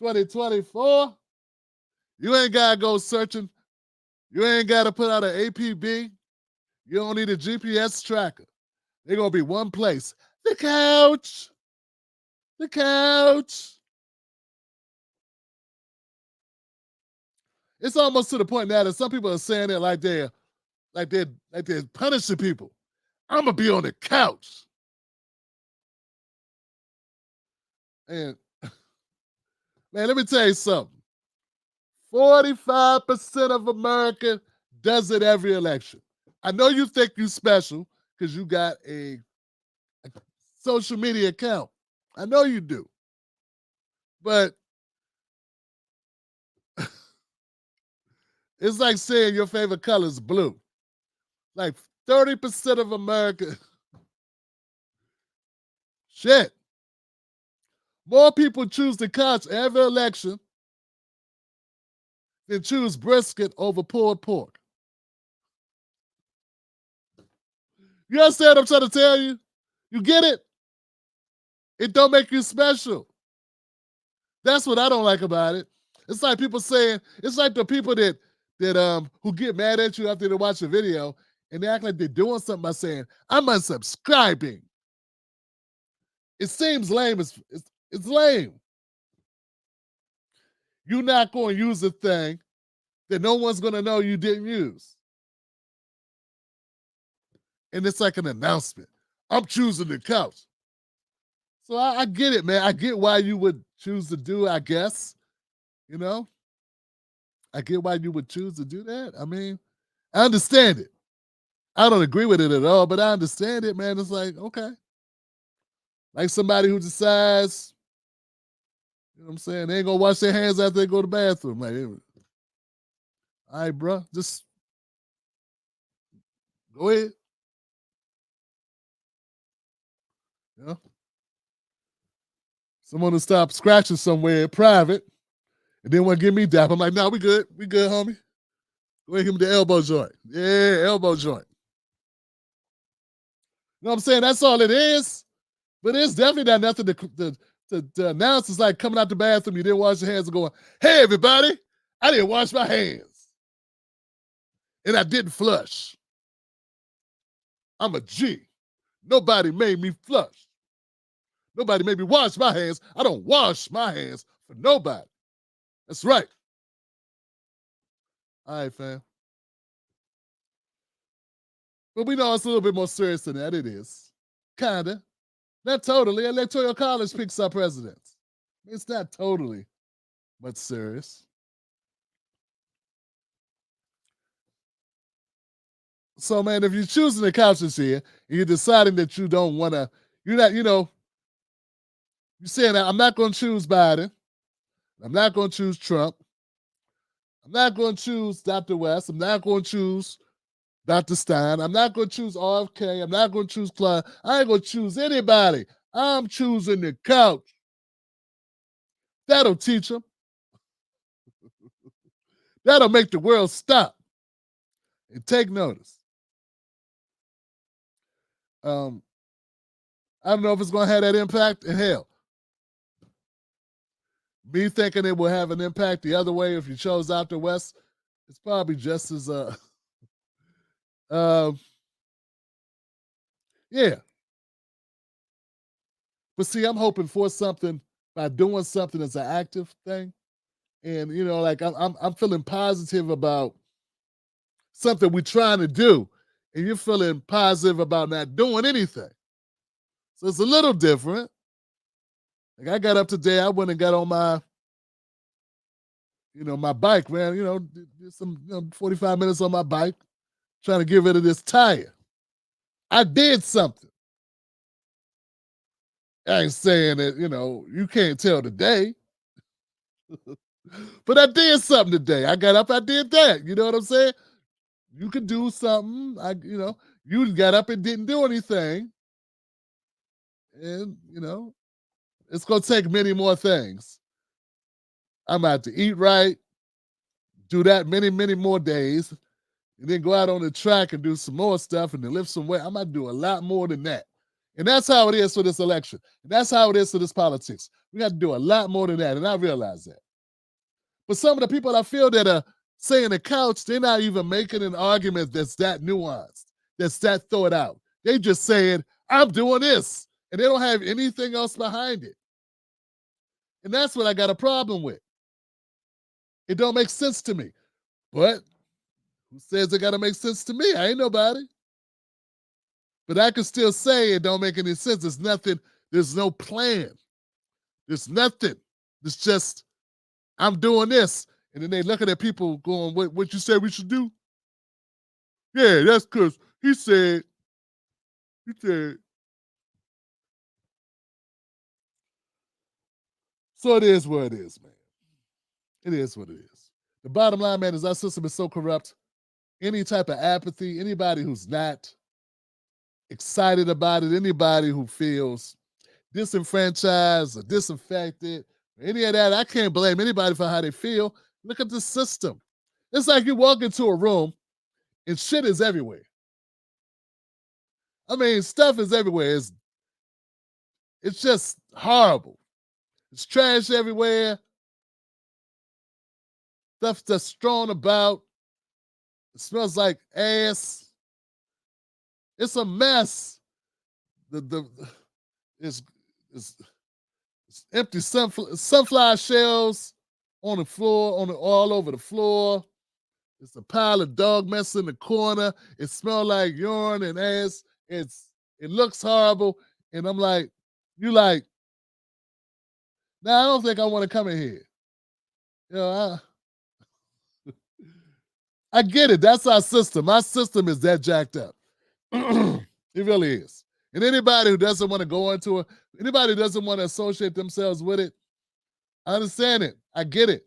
2024, you ain't got to go searching. You ain't got to put out an APB. You don't need a GPS tracker. They're going to be one place, the couch. The couch. It's almost to the point now that some people are saying it like they're punishing people. I'm gonna be on the couch. And man, let me tell you something. 45% of America does it every election. I know you think you special because you got a social media account. I know you do. But it's like saying your favorite color is blue. Like 30% of America. Shit. More people choose the couch every election than choose brisket over pulled pork. You understand what I'm trying to tell you? You get it? It don't make you special. That's what I don't like about it. It's like people saying, it's like the people that who get mad at you after they watch a video and they act like they're doing something by saying, I'm unsubscribing. It seems lame. It's lame. You're not going to use a thing that no one's going to know you didn't use. And it's like an announcement. I'm choosing the couch. So I get it, man. I get why you would choose to do it, I guess. You know? I get why you would choose to do that. I mean, I understand it. I don't agree with it at all, but I understand it, man. It's like, okay. Like somebody who decides, you know what I'm saying, they ain't gonna wash their hands after they go to the bathroom. Like, all right, bro, just go ahead. You know? Someone to stop scratching somewhere in private and then want to give me dap. I'm like, nah, we good. We good, homie. Go ahead, give me the elbow joint. Yeah, elbow joint. You know what I'm saying? That's all it is. But it's definitely not nothing to announce. It's like coming out the bathroom, you didn't wash your hands and going, hey, everybody, I didn't wash my hands. And I didn't flush. I'm a G. Nobody made me flush. Nobody made me wash my hands. I don't wash my hands for nobody. That's right. All right, fam. But we know it's a little bit more serious than that. It is. Kinda. Not totally. Electoral college picks our presidents. It's not totally much serious. So, man, if you're choosing the couches here and you're deciding that you don't want to, you're not, you're saying, I'm not going to choose Biden. I'm not going to choose Trump. I'm not going to choose Dr. West. I'm not going to choose Dr. Stein. I'm not going to choose RFK. I'm not going to choose Clyde. I ain't going to choose anybody. I'm choosing the couch. That'll teach them. That'll make the world stop and take notice. I don't know if it's going to have that impact. And hell, me thinking it will have an impact the other way if you chose out the West, it's probably just as yeah. But see, I'm hoping for something by doing something as an active thing, and like I'm feeling positive about something we're trying to do, and you're feeling positive about not doing anything. So it's a little different. Like I got up today, I went and got on my my bike, man. Did some 45 minutes on my bike, trying to get rid of this tire. I did something. I ain't saying that, you can't tell today, but I did something today. I got up, I did that. You know what I'm saying? You could do something. You got up and didn't do anything. And, it's going to take many more things. I'm out to eat right, do that many, many more days, and then go out on the track and do some more stuff and then lift some weight. I'm going to do a lot more than that. And that's how it is for this election. And that's how it is for this politics. We got to do a lot more than that. And I realize that. But some of the people I feel that are saying the couch, they're not even making an argument that's that nuanced, that's that thought out. They just saying, I'm doing this. And they don't have anything else behind it. And that's what I got a problem with. It don't make sense to me. But who says it got to make sense to me? I ain't nobody. But I can still say it don't make any sense. There's nothing. There's no plan. There's nothing. It's just, I'm doing this. And then they looking at people going, what you said we should do? Yeah, that's because he said. So it is what it is, man. It is what it is. The bottom line, man, is our system is so corrupt. Any type of apathy, anybody who's not excited about it, anybody who feels disenfranchised or disaffected, any of that, I can't blame anybody for how they feel. Look at the system. It's like you walk into a room and shit is everywhere. I mean, stuff is everywhere. It's just horrible. It's trash everywhere. Stuff that's strewn about. It smells like ass. It's a mess. It's, it's empty sunflower shells on the floor, all over the floor. It's a pile of dog mess in the corner. It smells like urine and ass. It looks horrible. And I'm like, nah, I don't think I want to come in here. I get it. That's our system. Our system is that jacked up. It really is. And anybody who doesn't want to go into it, anybody who doesn't want to associate themselves with it, I understand it. I get it.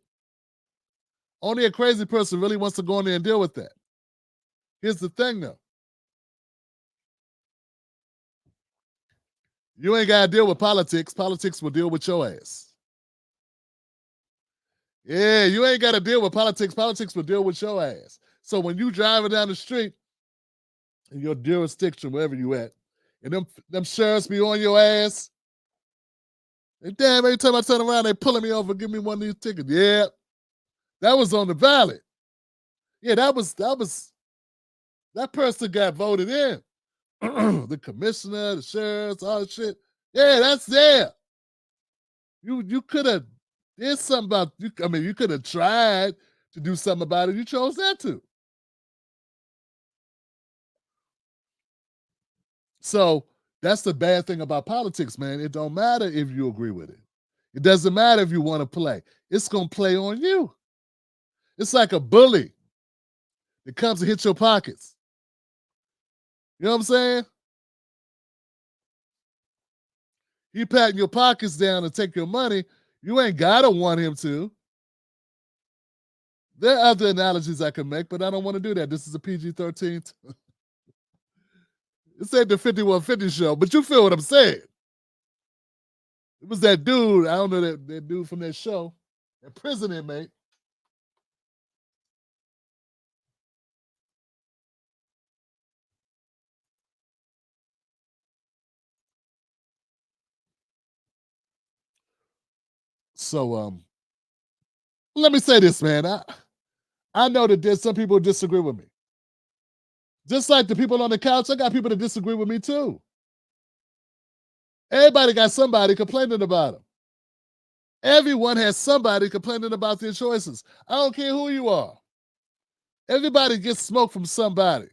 Only a crazy person really wants to go in there and deal with that. Here's the thing, though. You ain't got to deal with politics. Politics will deal with your ass. Yeah, you ain't got to deal with politics. Politics will deal with your ass. So when you driving down the street in your jurisdiction, wherever you at, and them sheriffs be on your ass, and damn, every time I turn around, they pulling me over, give me one of these tickets. Yeah, that was on the ballot. Yeah, that person got voted in. The commissioner, the sheriffs, all the shit. Yeah, that's there. You could have did something about you. I mean, you could have tried to do something about it. You chose not to. So that's the bad thing about politics, man. It don't matter if you agree with it. It doesn't matter if you want to play. It's gonna play on you. It's like a bully that comes and hits your pockets. You know what I'm saying? He patting your pockets down to take your money. You ain't gotta want him to. There are other analogies I can make, but I don't want to do that. This is a PG-13. This ain't the 5150 show, but you feel what I'm saying. It was that dude, I don't know that dude from that show, that prison inmate. So let me say this, man. I know that there's some people who disagree with me. Just like the people on the couch, I got people that disagree with me too. Everybody got somebody complaining about them. Everyone has somebody complaining about their choices. I don't care who you are. Everybody gets smoke from somebody.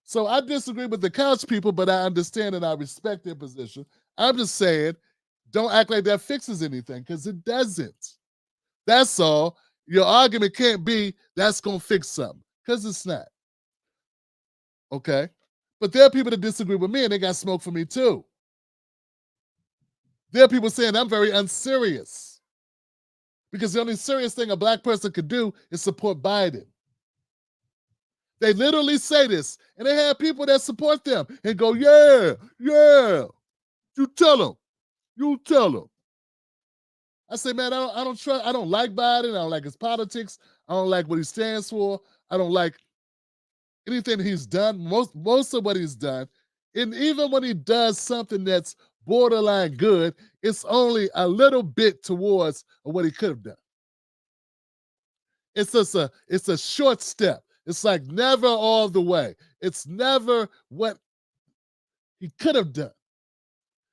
So I disagree with the couch people, but I understand and I respect their position. I'm just saying, don't act like that fixes anything because it doesn't. That's all. Your argument can't be that's going to fix something because it's not. Okay? But there are people that disagree with me and they got smoke for me too. There are people saying I'm very unserious because the only serious thing a black person could do is support Biden. They literally say this, and they have people that support them and go, yeah, yeah. You tell them. You tell them. I say, man, I don't trust, I don't like Biden. I don't like his politics. I don't like what he stands for. I don't like anything he's done. Most of what he's done. And even when he does something that's borderline good, it's only a little bit towards what he could have done. It's just it's a short step. It's like never all the way. It's never what he could have done.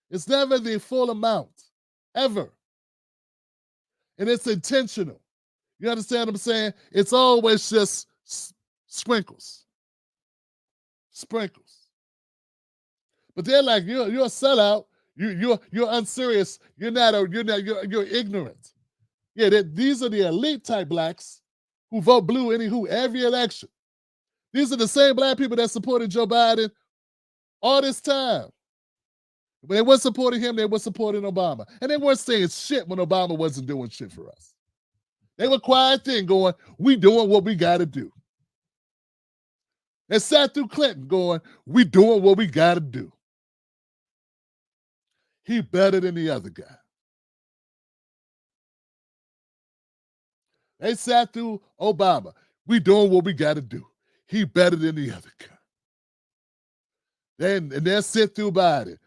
It's never the full amount, ever. And it's intentional. You understand what I'm saying? It's always just sprinkles. Sprinkles. But they're like, you're a sellout. You're unserious. You're ignorant. Yeah, these are the elite type blacks who vote blue every election. These are the same black people that supported Joe Biden all this time. When they weren't supporting him, they were supporting Obama. And they weren't saying shit when Obama wasn't doing shit for us. They were quiet then going, we doing what we got to do. They sat through Clinton going, we doing what we got to do. He better than the other guy. They sat through Obama. We doing what we got to do. He better than the other guy. And they'll sit through Biden.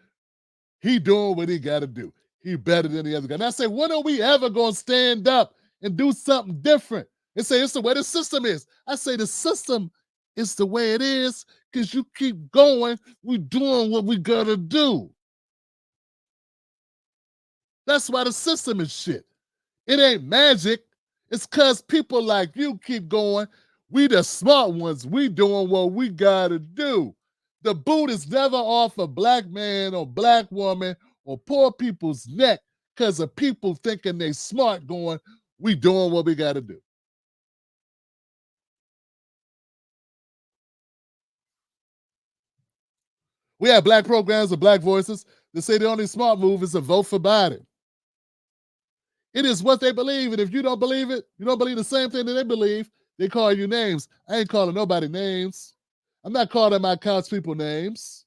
He doing what he got to do. He better than the other guy. And I say, when are we ever going to stand up and do something different and say it's the way the system is? I say the system is the way it is because you keep going. We doing what we got to do. That's why the system is shit. It ain't magic. It's because people like you keep going. We the smart ones. We doing what we got to do. The boot is never off a black man or black woman or poor people's neck because of people thinking they smart going, we doing what we got to do. We have black programs with black voices that say the only smart move is to vote for Biden. It is what they believe, and if you don't believe it, you don't believe the same thing that they believe, they call you names. I ain't calling nobody names. I'm not calling my couch people names.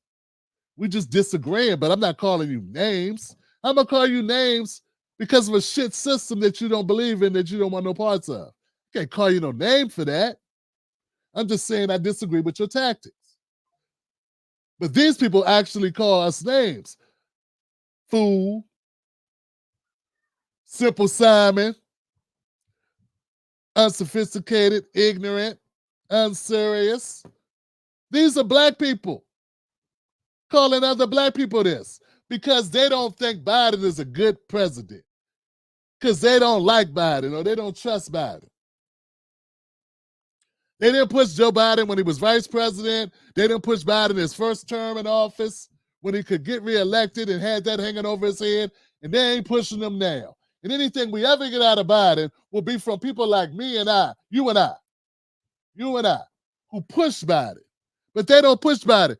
We just disagreeing, but I'm not calling you names. I'm gonna call you names because of a shit system that you don't believe in, that you don't want no parts of. I can't call you no name for that. I'm just saying I disagree with your tactics. But these people actually call us names. Fool, Simple Simon, unsophisticated, ignorant, unserious. These are black people calling other black people this because they don't think Biden is a good president, because they don't like Biden or they don't trust Biden. They didn't push Joe Biden when he was vice president. They didn't push Biden his first term in office when he could get reelected and had that hanging over his head, and they ain't pushing him now. And anything we ever get out of Biden will be from people like me and I, you and I, who push Biden. But they don't push Biden.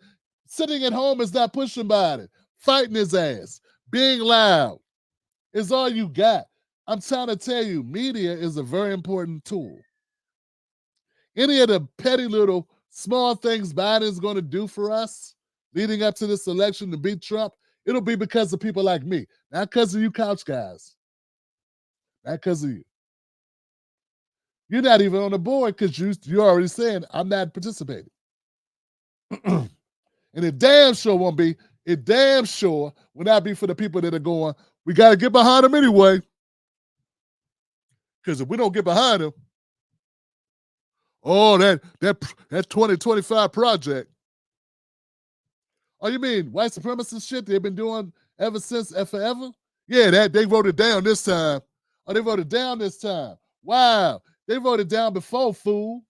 Sitting at home is not pushing Biden. Fighting his ass, being loud is all you got. I'm trying to tell you, media is a very important tool. any of the petty little small things Biden's going to do for us leading up to this election to beat Trump, it'll be because of people like me, not because of you couch guys, not because of you. You're not even on the board because you're already saying I'm not participating. And it damn sure won't be. It damn sure will not be for the people that are going, we got to get behind them anyway. Because if we don't get behind them, oh, that 2025 project. Oh, you mean white supremacist shit they've been doing ever since forever? Yeah, that they voted down this time. Oh, they voted down this time. Wow. They voted down before, fool.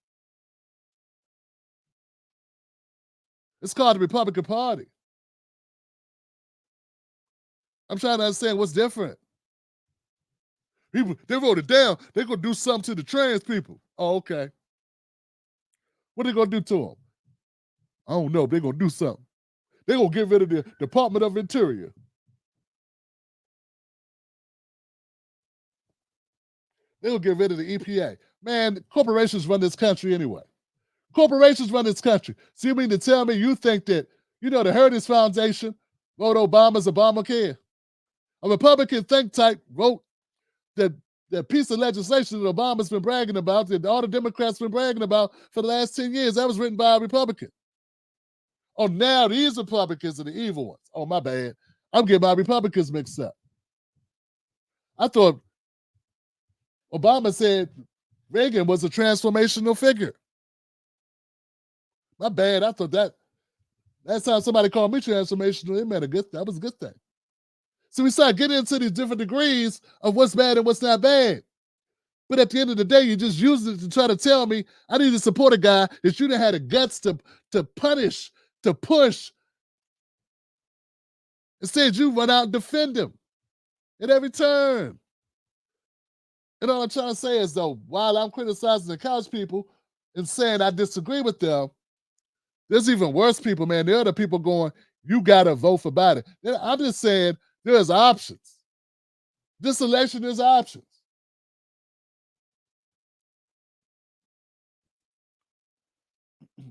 It's called the Republican Party. I'm trying to understand what's different. People, they voted down. They're going to do something to the trans people. Oh, okay. What are they going to do to them? I don't know. They're going to do something. They're going to get rid of the Department of Interior. They're going to get rid of the EPA. Man, corporations run this country anyway. Corporations run this country. So you mean to tell me you think that, the Heritage Foundation wrote Obama's Obamacare? A Republican think tank wrote the piece of legislation that Obama's been bragging about, that all the Democrats been bragging about for the last 10 years. That was written by a Republican. Oh, now these Republicans are the evil ones. Oh, my bad. I'm getting my Republicans mixed up. I thought Obama said Reagan was a transformational figure. My bad. I thought that last time somebody called me transformational, it meant that was a good thing. So we start getting into these different degrees of what's bad and what's not bad. But at the end of the day, you just use it to try to tell me I need to support a guy that you done had the guts to punish, to push. Instead, you run out and defend him at every turn. And all I'm trying to say is, though, while I'm criticizing the couch people and saying I disagree with them, there's even worse people, man. There are the people going, you got to vote for Biden. I'm just saying there's options. This election is options.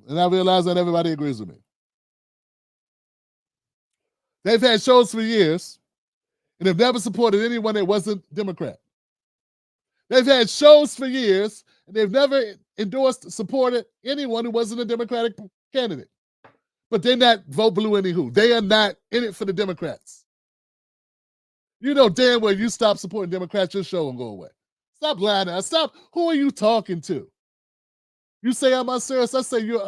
And I realize that everybody agrees with me. They've had shows for years, and they've never supported anyone that wasn't Democrat. They've had shows for years, and they've never endorsed, supported anyone who wasn't a Democratic candidate. But they're not vote blue anywho. They are not in it for the Democrats. You know damn well you stop supporting Democrats, your show will go away. Stop lying to us. Stop. Who are you talking to? You say I'm unserious, I say you're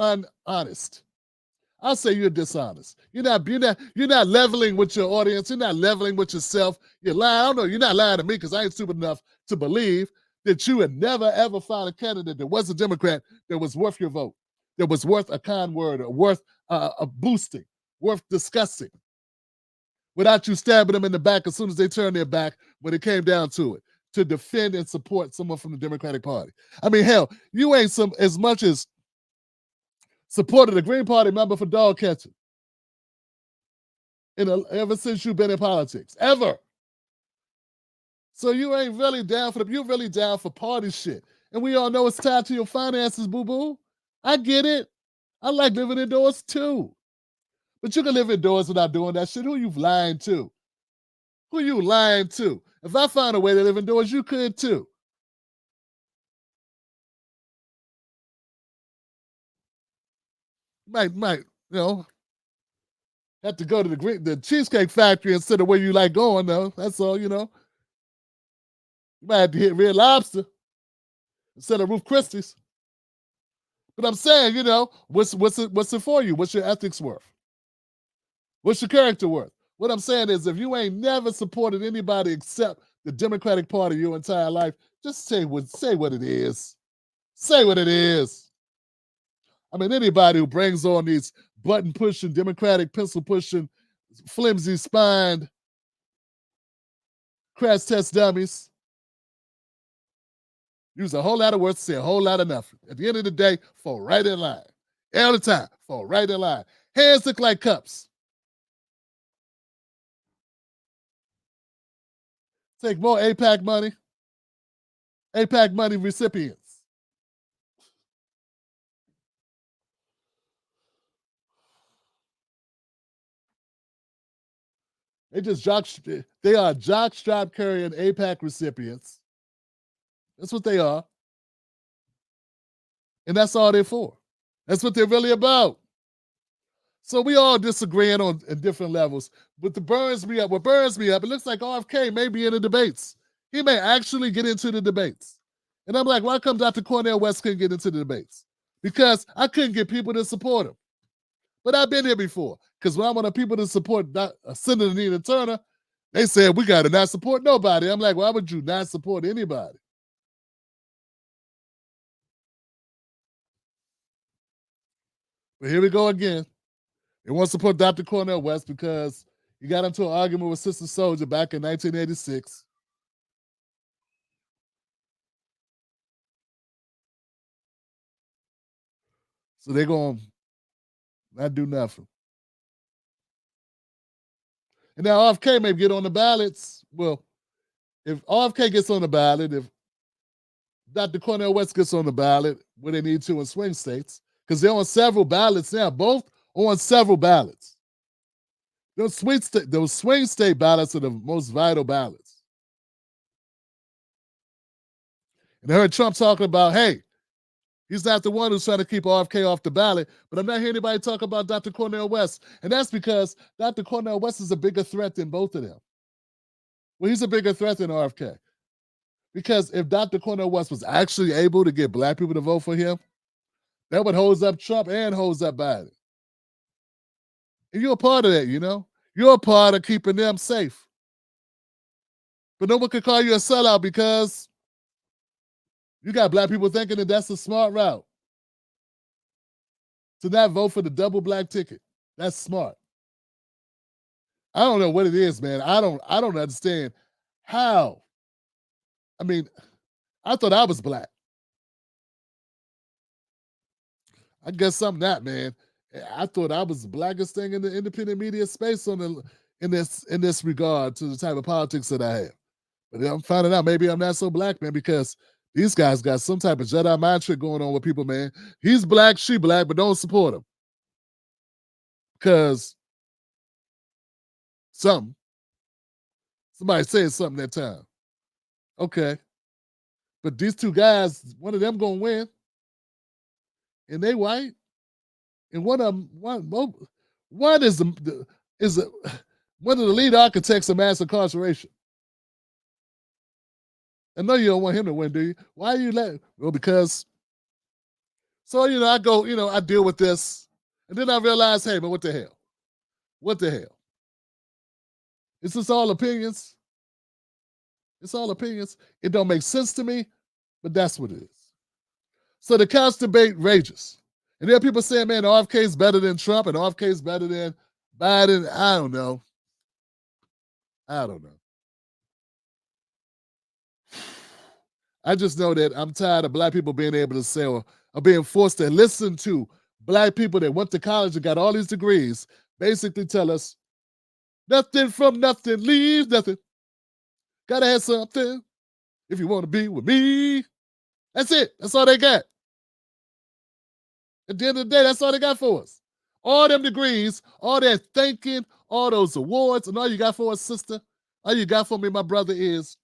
honest. I say you're dishonest. You're not leveling with your audience. You're not leveling with yourself. You're lying. I don't know. You're not lying to me because I ain't stupid enough to believe that you had never ever found a candidate that was a Democrat that was worth your vote, that was worth a kind word, or worth a boosting, worth discussing, without you stabbing them in the back as soon as they turned their back when it came down to it, to defend and support someone from the Democratic Party. I mean, hell, you ain't as much as supported a Green Party member for dog catching ever since you've been in politics, ever. So you ain't really down for you're really down for party shit. And we all know it's tied to your finances, boo-boo. I get it. I like living indoors too. But you can live indoors without doing that shit. Who you lying to? Who you lying to? If I find a way to live indoors, you could too. Might, have to go to the Cheesecake Factory instead of where you like going, though. That's all, You might have to hit Red Lobster instead of Ruth Christie's. But I'm saying, what's it for you? What's your ethics worth? What's your character worth? What I'm saying is, if you ain't never supported anybody except the Democratic Party your entire life, just say what it is. Say what it is. I mean, anybody who brings on these button pushing, Democratic pencil pushing, flimsy spined, crash test dummies, use a whole lot of words to say a whole lot of nothing. At the end of the day, fall right in line. All the time, fall right in line. Hands look like cups. Take more APAC money recipients. They are jock strap carrying APAC recipients. That's what they are. And that's all they're for. That's what they're really about. So we all disagreeing on different levels. But what burns me up, it looks like RFK may be in the debates. He may actually get into the debates. And I'm like, why come Dr. Cornel West couldn't get into the debates? Because I couldn't get people to support him. But I've been here before. Because when I wanted people to support Senator Nina Turner, they said, we got to not support nobody. I'm like, why would you not support anybody? But here we go again. They want to support Dr. Cornel West because he got into an argument with Sister Soldier back in 1986. So they're going to not do nothing. And now RFK may get on the ballots. Well, if RFK gets on the ballot, if Dr. Cornel West gets on the ballot where they need to in swing states, because they're on several ballots now, both on several ballots. Those swing state ballots are the most vital ballots. And I heard Trump talking about, hey, he's not the one who's trying to keep RFK off the ballot, but I'm not hearing anybody talk about Dr. Cornel West. And that's because Dr. Cornel West is a bigger threat than both of them. Well, he's a bigger threat than RFK. Because if Dr. Cornel West was actually able to get black people to vote for him, that would hose up Trump and hose up Biden. And you're a part of that, you know? You're a part of keeping them safe. But no one could call you a sellout because you got black people thinking that that's a smart route. To not vote for the double black ticket. That's smart. I don't know what it is, man. I don't understand how. I mean, I thought I was black. I guess I'm not, man. I thought I was the blackest thing in the independent media space in this regard to the type of politics that I have. But I'm finding out maybe I'm not so black, man, because these guys got some type of Jedi mind trick going on with people, man. He's black, she black, but don't support him. Because somebody said something that time. Okay. But these two guys, one of them gonna win. And they white. And one of them, one is one of the lead architects of mass incarceration. I know you don't want him to win, do you? Why are you letting? Well, because. So, I go, I deal with this. And then I realize, hey, but what the hell? What the hell? Is this all opinions? It's all opinions. It don't make sense to me, but that's what it is. So the couch debate rages. And there are people saying, man, RFK is better than Trump and RFK is better than Biden. I don't know. I just know that I'm tired of black people being able to say or being forced to listen to black people that went to college and got all these degrees basically tell us nothing from nothing leaves nothing. Gotta have something if you want to be with me. That's it. That's all they got. At the end of the day, that's all they got for us. All them degrees, all that thinking, all those awards, and all you got for us, sister, all you got for me, my brother, is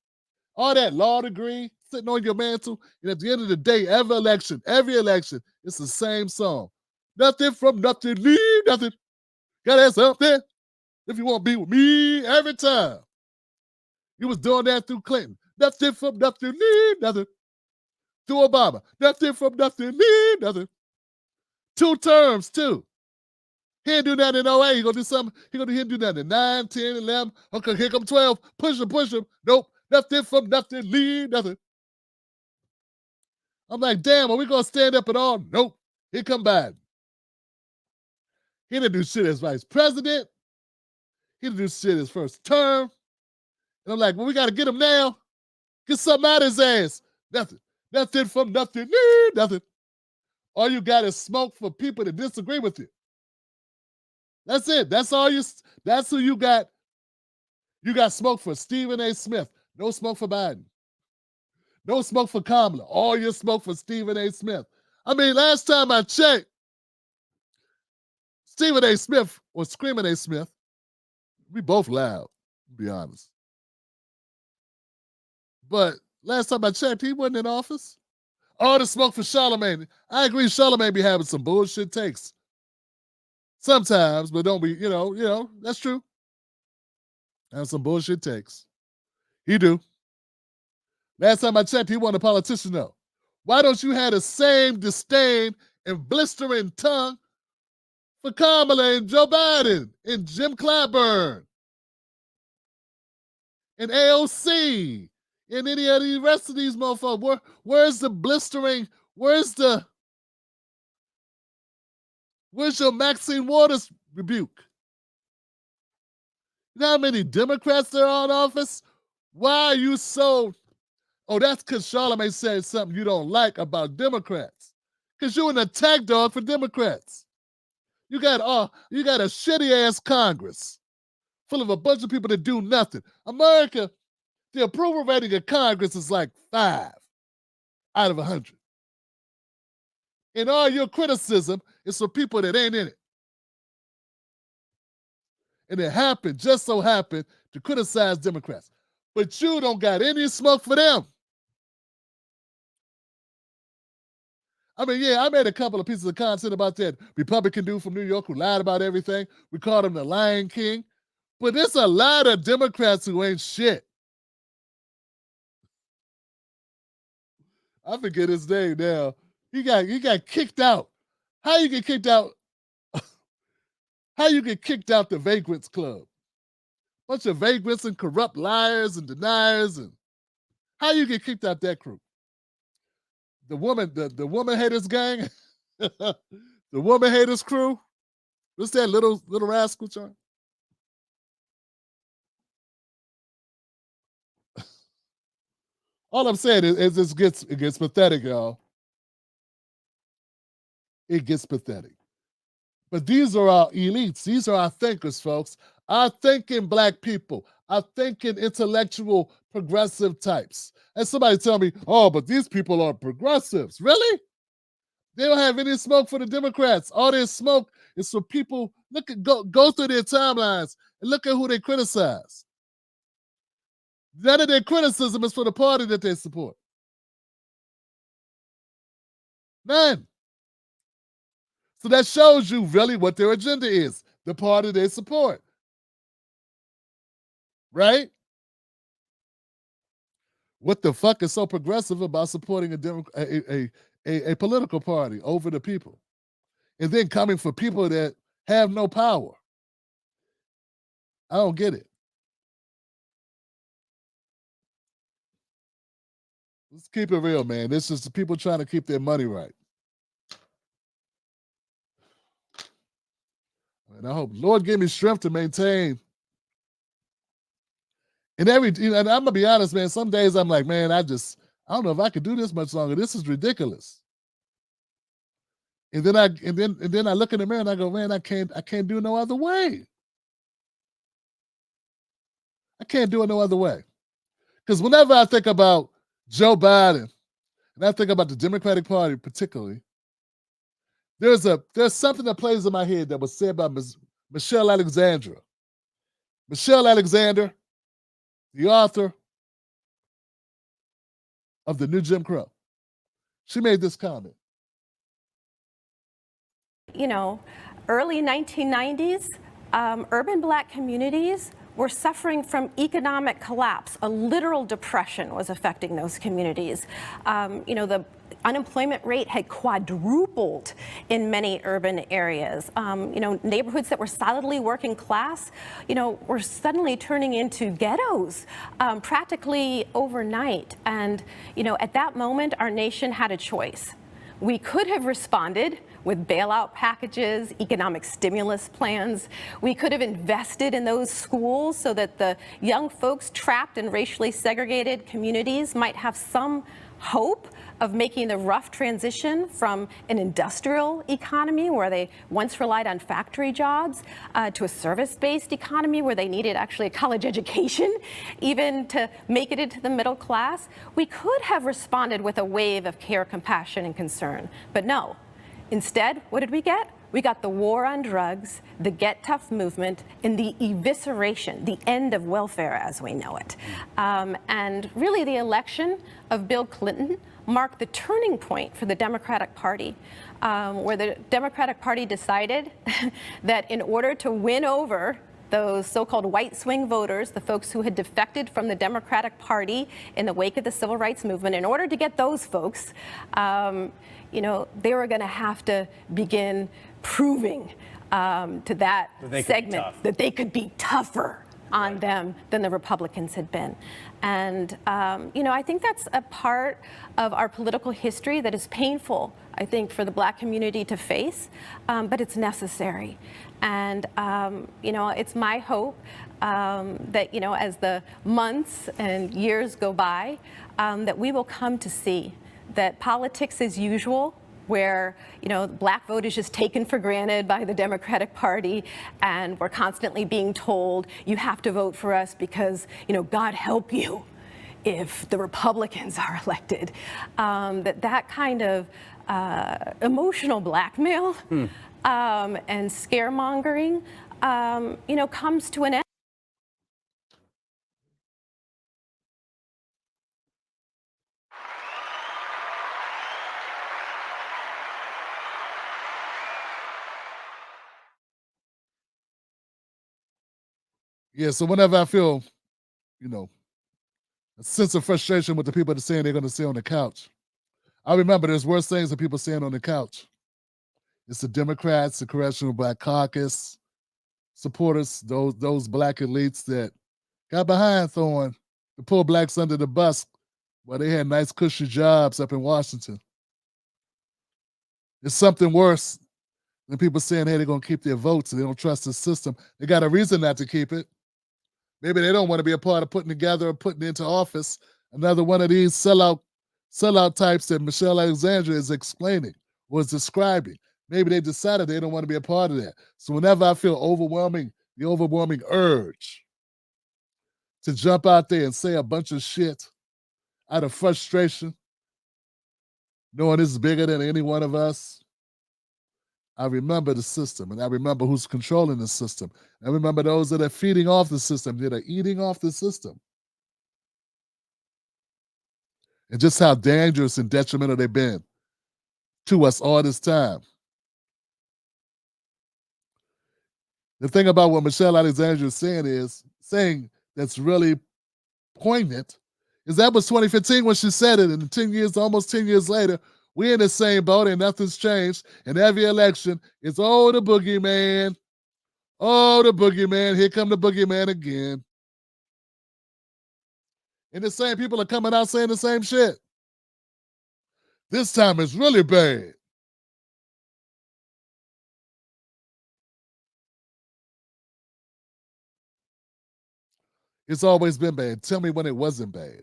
all that law degree sitting on your mantle. And at the end of the day, every election, it's the same song. Nothing from nothing, leave nothing. Gotta have something if you want to be with me every time. You was doing that through Clinton. Nothing from nothing, leave nothing. Through Obama. Nothing from nothing, leave nothing. 2 terms, too. He didn't do that in 08. He gonna do something. He didn't do that in 9, 10, 11. Okay, here come 12. Push him. Nope. Nothing from nothing, leave nothing. I'm like, damn, are we gonna stand up at all? Nope. Here come Biden. He didn't do shit as vice president. He didn't do shit his first term. And I'm like, well, we gotta get him now. Get something out of his ass. Nothing. Nothing from nothing, leave nothing. All you got is smoke for people that disagree with you. That's it. That's who you got. You got smoke for Stephen A. Smith. No smoke for Biden. No smoke for Kamala. All your smoke for Stephen A. Smith. I mean, last time I checked, Stephen A. Smith or Screaming A. Smith, we both loud. to be honest. But last time I checked, he wasn't in office. All the smoke for Charlemagne. I agree, Charlemagne be having some bullshit takes sometimes, but don't be, that's true. Have some bullshit takes. He do. Last time I checked, he wasn't a politician though. Why don't you have the same disdain and blistering tongue for Kamala and Joe Biden and Jim Clyburn and AOC and any of the rest of these motherfuckers? Where's the blistering? Where's your Maxine Waters rebuke? You know how many Democrats there are in office? Why are you so... Oh, that's because Charlemagne said something you don't like about Democrats. Because you're an attack dog for Democrats. You got a shitty-ass Congress full of a bunch of people that do nothing. America, the approval rating of Congress is like 5 out of 100. And all your criticism is for people that ain't in it. And it just so happened, to criticize Democrats. But you don't got any smoke for them. I mean, yeah, I made a couple of pieces of content about that Republican dude from New York who lied about everything. We called him the Lion King. But there's a lot of Democrats who ain't shit. I forget his name now. He got kicked out. How you get kicked out? How you get kicked out the Vagrants Club? Bunch of vagrants and corrupt liars and deniers, and how you get kicked out that crew? The woman haters gang, the woman haters crew. What's that little rascal, John? All I'm saying is it gets pathetic, y'all. It gets pathetic. But these are our elites. These are our thinkers, folks. Our thinking black people. Our thinking intellectual progressive types. And somebody tell me, oh, but these people are progressives. Really? They don't have any smoke for the Democrats. All their smoke is for people. Go through their timelines and look at who they criticize. None of their criticism is for the party that they support. None. So that shows you really what their agenda is, the party they support. Right? What the fuck is so progressive about supporting a political party over the people? And then coming for people that have no power. I don't get it. Let's keep it real, man. This is the people trying to keep their money right. And I hope Lord give me strength to maintain. And and I'm gonna be honest, man. Some days I'm like, man, I don't know if I could do this much longer. This is ridiculous. And then I look in the mirror and I go, man, I can't do it no other way. I can't do it no other way. Because whenever I think about Joe Biden, and I think about the Democratic Party particularly, there's something that plays in my head that was said by Michelle Alexander. Michelle Alexander, the author of The New Jim Crow. She made this comment. Early 1990s, urban black communities were suffering from economic collapse. A literal depression was affecting those communities. The unemployment rate had quadrupled in many urban areas. Neighborhoods that were solidly working class, were suddenly turning into ghettos practically overnight. And, at that moment, our nation had a choice. We could have responded with bailout packages, economic stimulus plans. We could have invested in those schools so that the young folks trapped in racially segregated communities might have some hope of making the rough transition from an industrial economy where they once relied on factory jobs to a service-based economy where they needed actually a college education even to make it into the middle class. We could have responded with a wave of care, compassion, and concern, but no. Instead, what did we get? We got the war on drugs, the Get Tough movement, and the evisceration, the end of welfare as we know it. And really the election of Bill Clinton marked the turning point for the Democratic Party, where the Democratic Party decided that in order to win over those so-called white swing voters, the folks who had defected from the Democratic Party in the wake of the Civil Rights Movement, in order to get those folks, you know, they were going to have to begin proving to that segment that they could be tougher on them than the Republicans had been. And, you know, I think that's a part of our political history that is painful, I think, for the Black community to face, but it's necessary. And, you know, it's my hope that, you know, as the months and years go by, that we will come to see that politics as usual, where, you know, the Black vote is just taken for granted by the Democratic Party, and we're constantly being told, you have to vote for us because, you know, God help you if the Republicans are elected. That kind of emotional blackmail and scaremongering, you know, comes to an end. Yeah, so whenever I feel, you know, a sense of frustration with the people that are saying they're going to sit on the couch, I remember there's worse things than people saying on the couch. It's the Democrats, the Congressional Black Caucus supporters, those Black elites that got behind throwing the poor Blacks under the bus while they had nice cushy jobs up in Washington. It's something worse than people saying, hey, they're going to keep their votes and they don't trust the system. They got a reason not to keep it. Maybe they don't want to be a part of putting together or putting into office another one of these sellout types that Michelle Alexandria is explaining, was describing. Maybe they decided they don't want to be a part of that. So whenever I feel the overwhelming urge to jump out there and say a bunch of shit out of frustration, knowing this is bigger than any one of us, I remember the system, and I remember who's controlling the system. I remember those that are feeding off the system, that are eating off the system. And just how dangerous and detrimental they've been to us all this time. The thing about what Michelle Alexandria is saying that's really poignant is that was 2015 when she said it, and 10 years, almost 10 years later, we're in the same boat and nothing's changed. And every election is, oh, the boogeyman. Oh, the boogeyman. Here come the boogeyman again. And the same people are coming out saying the same shit. This time it's really bad. It's always been bad. Tell me when it wasn't bad.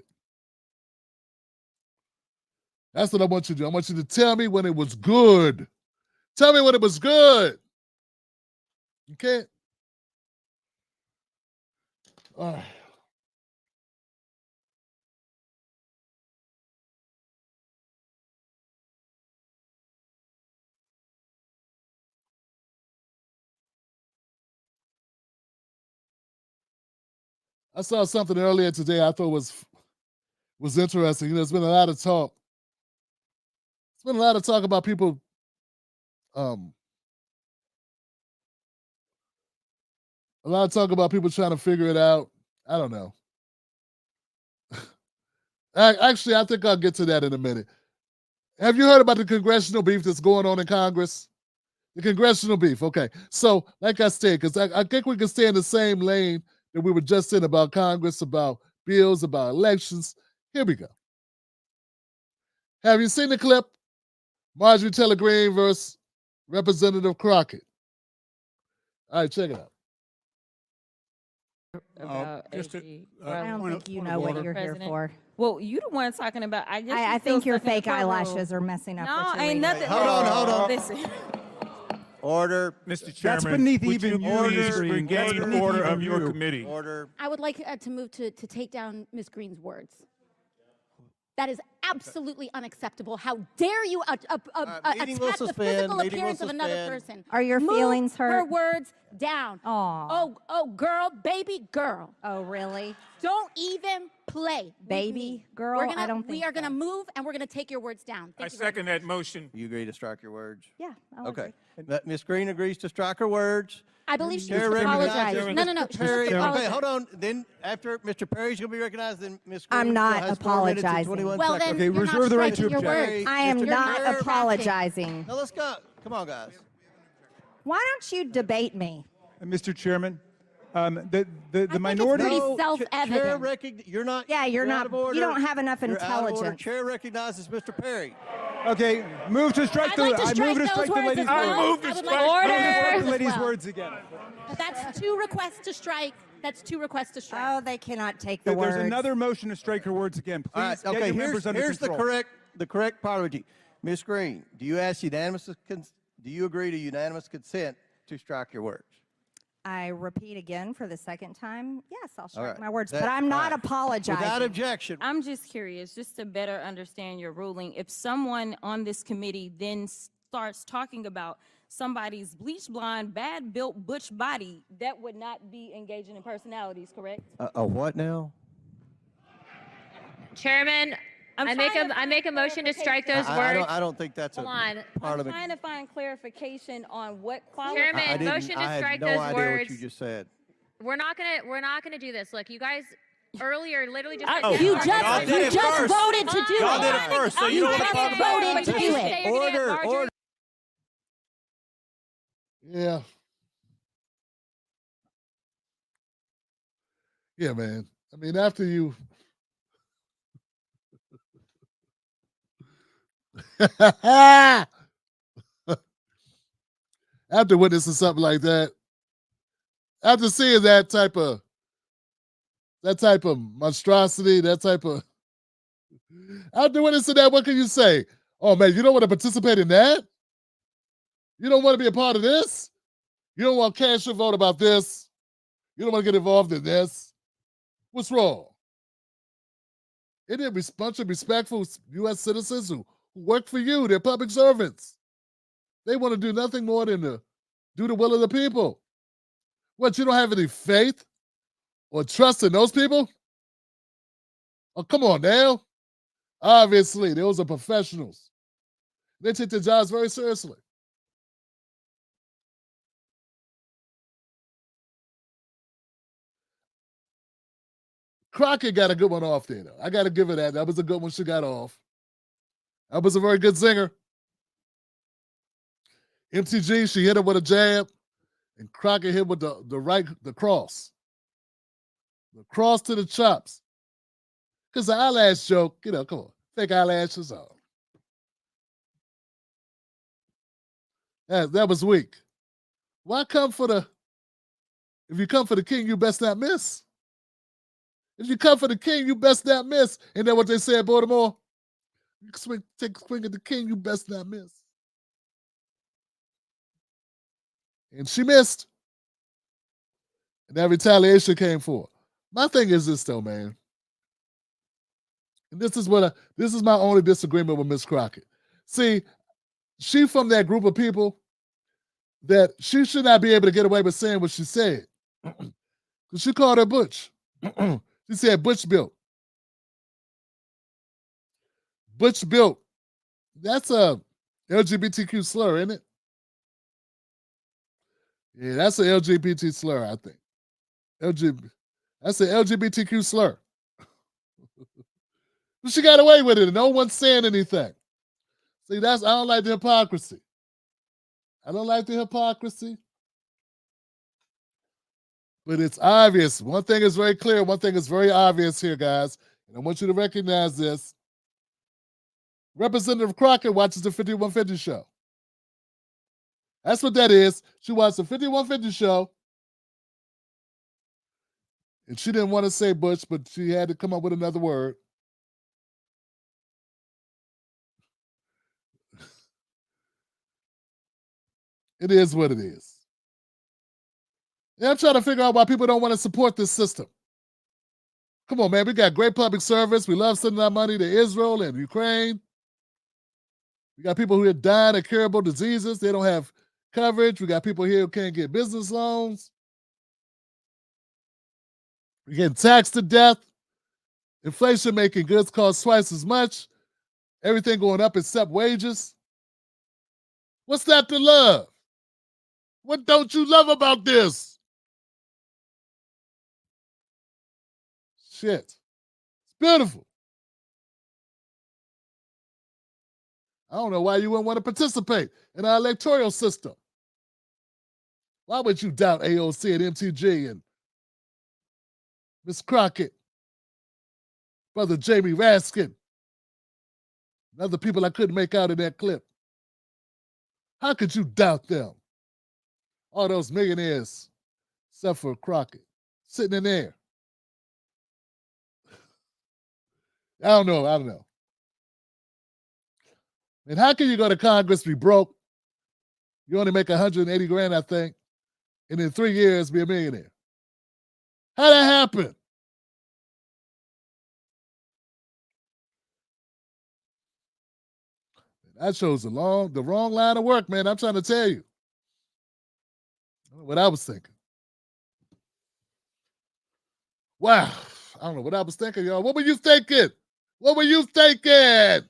That's what I want you to do. I want you to tell me when it was good. Tell me when it was good. You can't. All right. I saw something earlier today I thought was interesting. You know, there's been a lot of talk. There's been a lot of talk about people a lot of talk about people trying to figure it out. I don't know. Actually, I think I'll get to that in a minute. Have you heard about the congressional beef that's going on in Congress? The congressional beef. Okay. So, like I said, because I think we can stay in the same lane that we were just in about Congress, about bills, about elections. Here we go. Have you seen the clip? Marjorie Taylor Greene versus Representative Crockett. All right, check it out. About I don't think you know what you're here for. Well, you the one talking about. I think your fake eyelashes are messing up. No, what you're ain't reading. nothing. Hold on. Listen. Order. Mr. Chairman, beneath would even you you, please Mr. Green. regain That's beneath order even of your you. committee? Order. I would like to move to take down Ms. Green's words. That is absolutely unacceptable. How dare you attack meeting will the suspend, physical meeting will appearance of another suspend. person? Are your Move feelings her hurt? words down. Aw. Oh, girl, baby girl. Oh, really? Don't even play. with Baby me. girl? We're gonna, I don't we think are going to so. move and we're going to take your words down. I Thank you very second much. that motion. You agree to strike your words? Yeah. I'll Okay. agree. Ms. Green agrees to strike her words. I believe she Chair should recognizes apologize. No, she Perry. should apologize. Okay, hold on. Then after Mr. Perry's going to be recognized, then Ms. Green I'm not has 4 minutes and apologizing. 21 Well, seconds. then Okay, you're reserve not the right to striking your object. words. I am Mr. not Chair, apologizing. Now let's go. Come on, guys. Why don't you debate me? Mr. Chairman, the it's minority. pretty No, self-evident. You're not. Yeah, you're out not. of order. You don't have enough You're out of order. intelligence. Chair recognizes Mr. Perry. Okay, move to strike I'd the. like to I strike move to those strike the words lady's as well. words. move to I would strike- like to Move to strike strike those the as lady's well. words again. But that's 2 requests to strike. That's 2 requests to strike. Oh, they cannot take the There's words. another motion to strike her words again. Please All right. get Okay. your members under Here's control. the correct priority. Ms. Green, do you agree to unanimous consent to strike your words? I repeat again for the second time. Yes, I'll strike right. my words, That- but I'm all not right. apologizing. Without objection. I'm just curious, just to better understand your ruling. If someone on this committee then starts talking about somebody's bleach blonde, bad built butch body, that would not be engaging in personalities, correct? A what now? Chairman, I make a motion to strike those words. I don't think that's Hold a on. I'm parliament. trying to find clarification on what qualifies. Chairman, motion to I strike had no those idea words. what you just said. We're not gonna do this. Look, you guys earlier literally just. You said- just voted to do Y'all did it. it first, so you don't want to talk about voted it. to do it. Say you're gonna get Marjorie- Order. Yeah. Yeah, man. I mean, after you after witnessing something like that, after seeing that type of monstrosity, after witnessing that, what can you say? Oh man, you don't want to participate in that? You don't want to be a part of this? You don't want to cast your vote about this? You don't want to get involved in this? What's wrong? Isn't it a bunch of respectful U.S. citizens who work for you? They're public servants. They want to do nothing more than to do the will of the people. What, you don't have any faith or trust in those people? Oh, come on now. Obviously, those are professionals. They take their jobs very seriously. Crockett got a good one off there, though. I got to give her that. That was a good one she got off. That was a very good singer. MTG, she hit her with a jab, and Crockett hit with the cross. The cross to the chops. Because the eyelash joke, come on. Fake eyelashes on. That was weak. Why come for the... If you come for the king, you best not miss. If you come for the king, you best not miss. Ain't that what they say in Baltimore? You take a swing at the king, you best not miss. And she missed. And that retaliation came for her. My thing is this, though, man. And this is my only disagreement with Miss Crockett. See, she from that group of people that she should not be able to get away with saying what she said. Because she called her butch. She said butch built. Butch built. That's a LGBTQ slur, isn't it? Yeah, that's an LGBT slur, I think. That's an LGBTQ slur. But she got away with it, and no one's saying anything. See, I don't like the hypocrisy. I don't like the hypocrisy. But it's obvious. One thing is very clear. One thing is very obvious here, guys. And I want you to recognize this. Representative Crockett watches the 5150 show. That's what that is. She watched the 5150 show. And she didn't want to say butch, but she had to come up with another word. It is what it is. And I'm trying to figure out why people don't want to support this system. Come on, man. We got great public service. We love sending our money to Israel and Ukraine. We got people who are dying of curable diseases. They don't have coverage. We got people here who can't get business loans. We're getting taxed to death. Inflation making goods cost twice as much. Everything going up except wages. What's that to love? What don't you love about this? Shit. It's beautiful. I don't know why you wouldn't want to participate in our electoral system. Why would you doubt AOC and MTG and Miss Crockett, Brother Jamie Raskin, and other people I couldn't make out in that clip? How could you doubt them? All those millionaires, except for Crockett, sitting in there. I don't know. And how can you go to Congress, be broke? You only make 180 grand, I think, and in 3 years be a millionaire. How'd that happen? That shows the wrong line of work, man. I'm trying to tell you. I don't know what I was thinking. Wow. I don't know what I was thinking, y'all. What were you thinking? What were you thinking?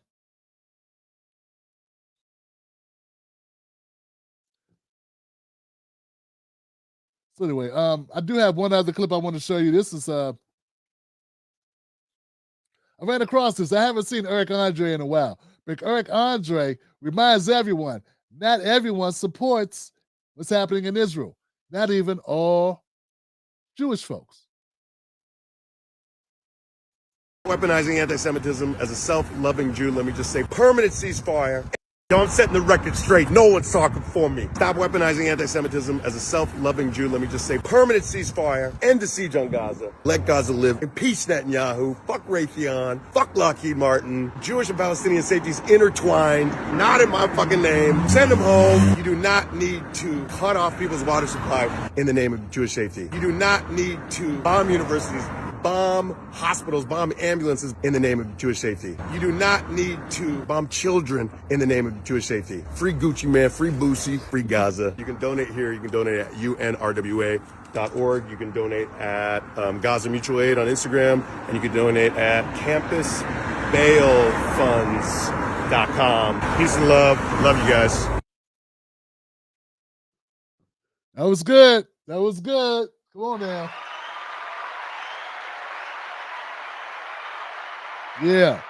So anyway, I do have one other clip I want to show you. This is I ran across this. I haven't seen Eric Andre in a while. But Eric Andre reminds everyone, not everyone supports what's happening in Israel. Not even all Jewish folks. Weaponizing anti-Semitism as a self-loving Jew, let me just say, permanent ceasefire. I'm setting the record straight. No one's talking for me. Stop weaponizing anti-Semitism as a self-loving Jew. Let me just say, permanent ceasefire. End the siege on Gaza. Let Gaza live. Impeach Netanyahu. Fuck Raytheon. Fuck Lockheed Martin. Jewish and Palestinian safety's intertwined. Not in my fucking name. Send them home. You do not need to cut off people's water supply in the name of Jewish safety. You do not need to bomb universities, bomb hospitals, bomb ambulances in the name of Jewish safety. You do not need to bomb children in the name of Jewish safety. Free Gucci Man, free Boosie, free Gaza. You can donate here. You can donate at unrwa.org. You can donate at Gaza Mutual Aid on Instagram. And you can donate at campusbailfunds.com. Peace and love. Love you guys. That was good. That was good. Come on now. Yeah.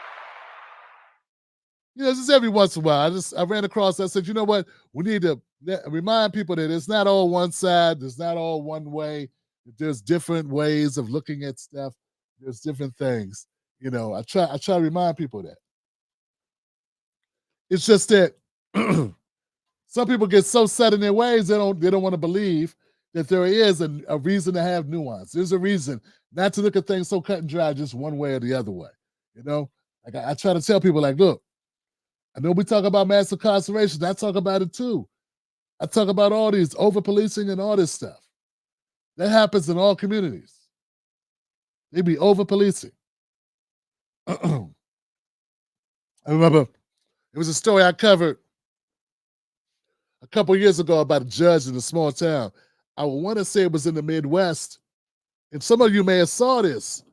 You know, just every once in a while, I ran across, I said, you know what? We need to remind people that it's not all one side. There's not all one way. There's different ways of looking at stuff. There's different things. You know, I try to remind people that. It's just that some people get so set in their ways, they don't want to believe that there is a reason to have nuance. There's a reason not to look at things so cut and dry just one way or the other way. You know, like I try to tell people, like, look, I know we talk about mass incarceration. I talk about it too. I talk about all these over-policing and all this stuff. That happens in all communities. They be over-policing. I remember it was a story I covered a couple years ago about a judge in a small town. I want to say it was in the Midwest. And some of you may have saw this,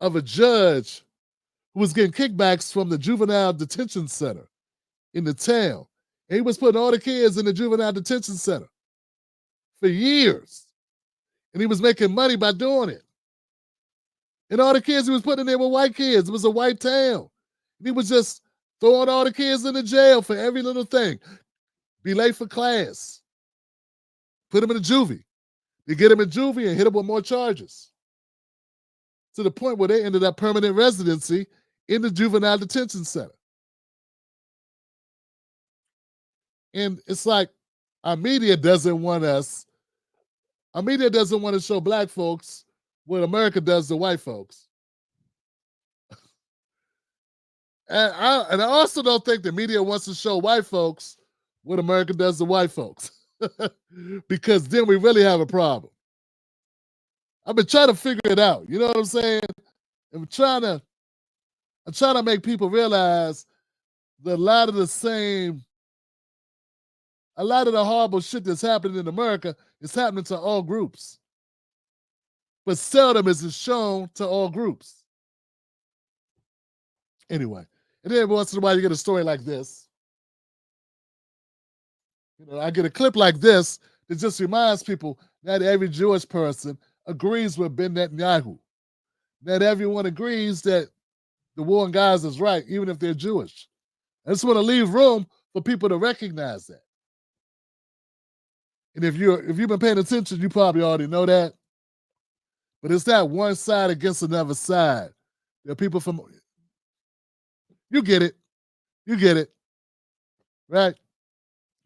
of a judge who was getting kickbacks from the juvenile detention center in the town. And he was putting all the kids in the juvenile detention center for years. And he was making money by doing it. And all the kids he was putting in there were white kids. It was a white town. And he was just throwing all the kids in the jail for every little thing. Be late for class. Put them in a juvie. They get them in juvie and hit them with more charges. To the point where they ended up permanent residency in the juvenile detention center. And it's like our media doesn't want to show black folks what America does to white folks. And I also don't think the media wants to show white folks what America does to white folks. Because then we really have a problem. I've been trying to figure it out. You know what I'm saying? I'm trying to make people realize that a lot of the horrible shit that's happening in America is happening to all groups. But seldom is it shown to all groups. Anyway, and then every once in a while you get a story like this. I get a clip like this that just reminds people that every Jewish person agrees with Ben Netanyahu. That everyone agrees that the war in Gaza is right, even if they're Jewish. I just want to leave room for people to recognize that. And if you've been paying attention, you probably already know that. But it's not one side against another side. There are people from, you get it. You get it. Right?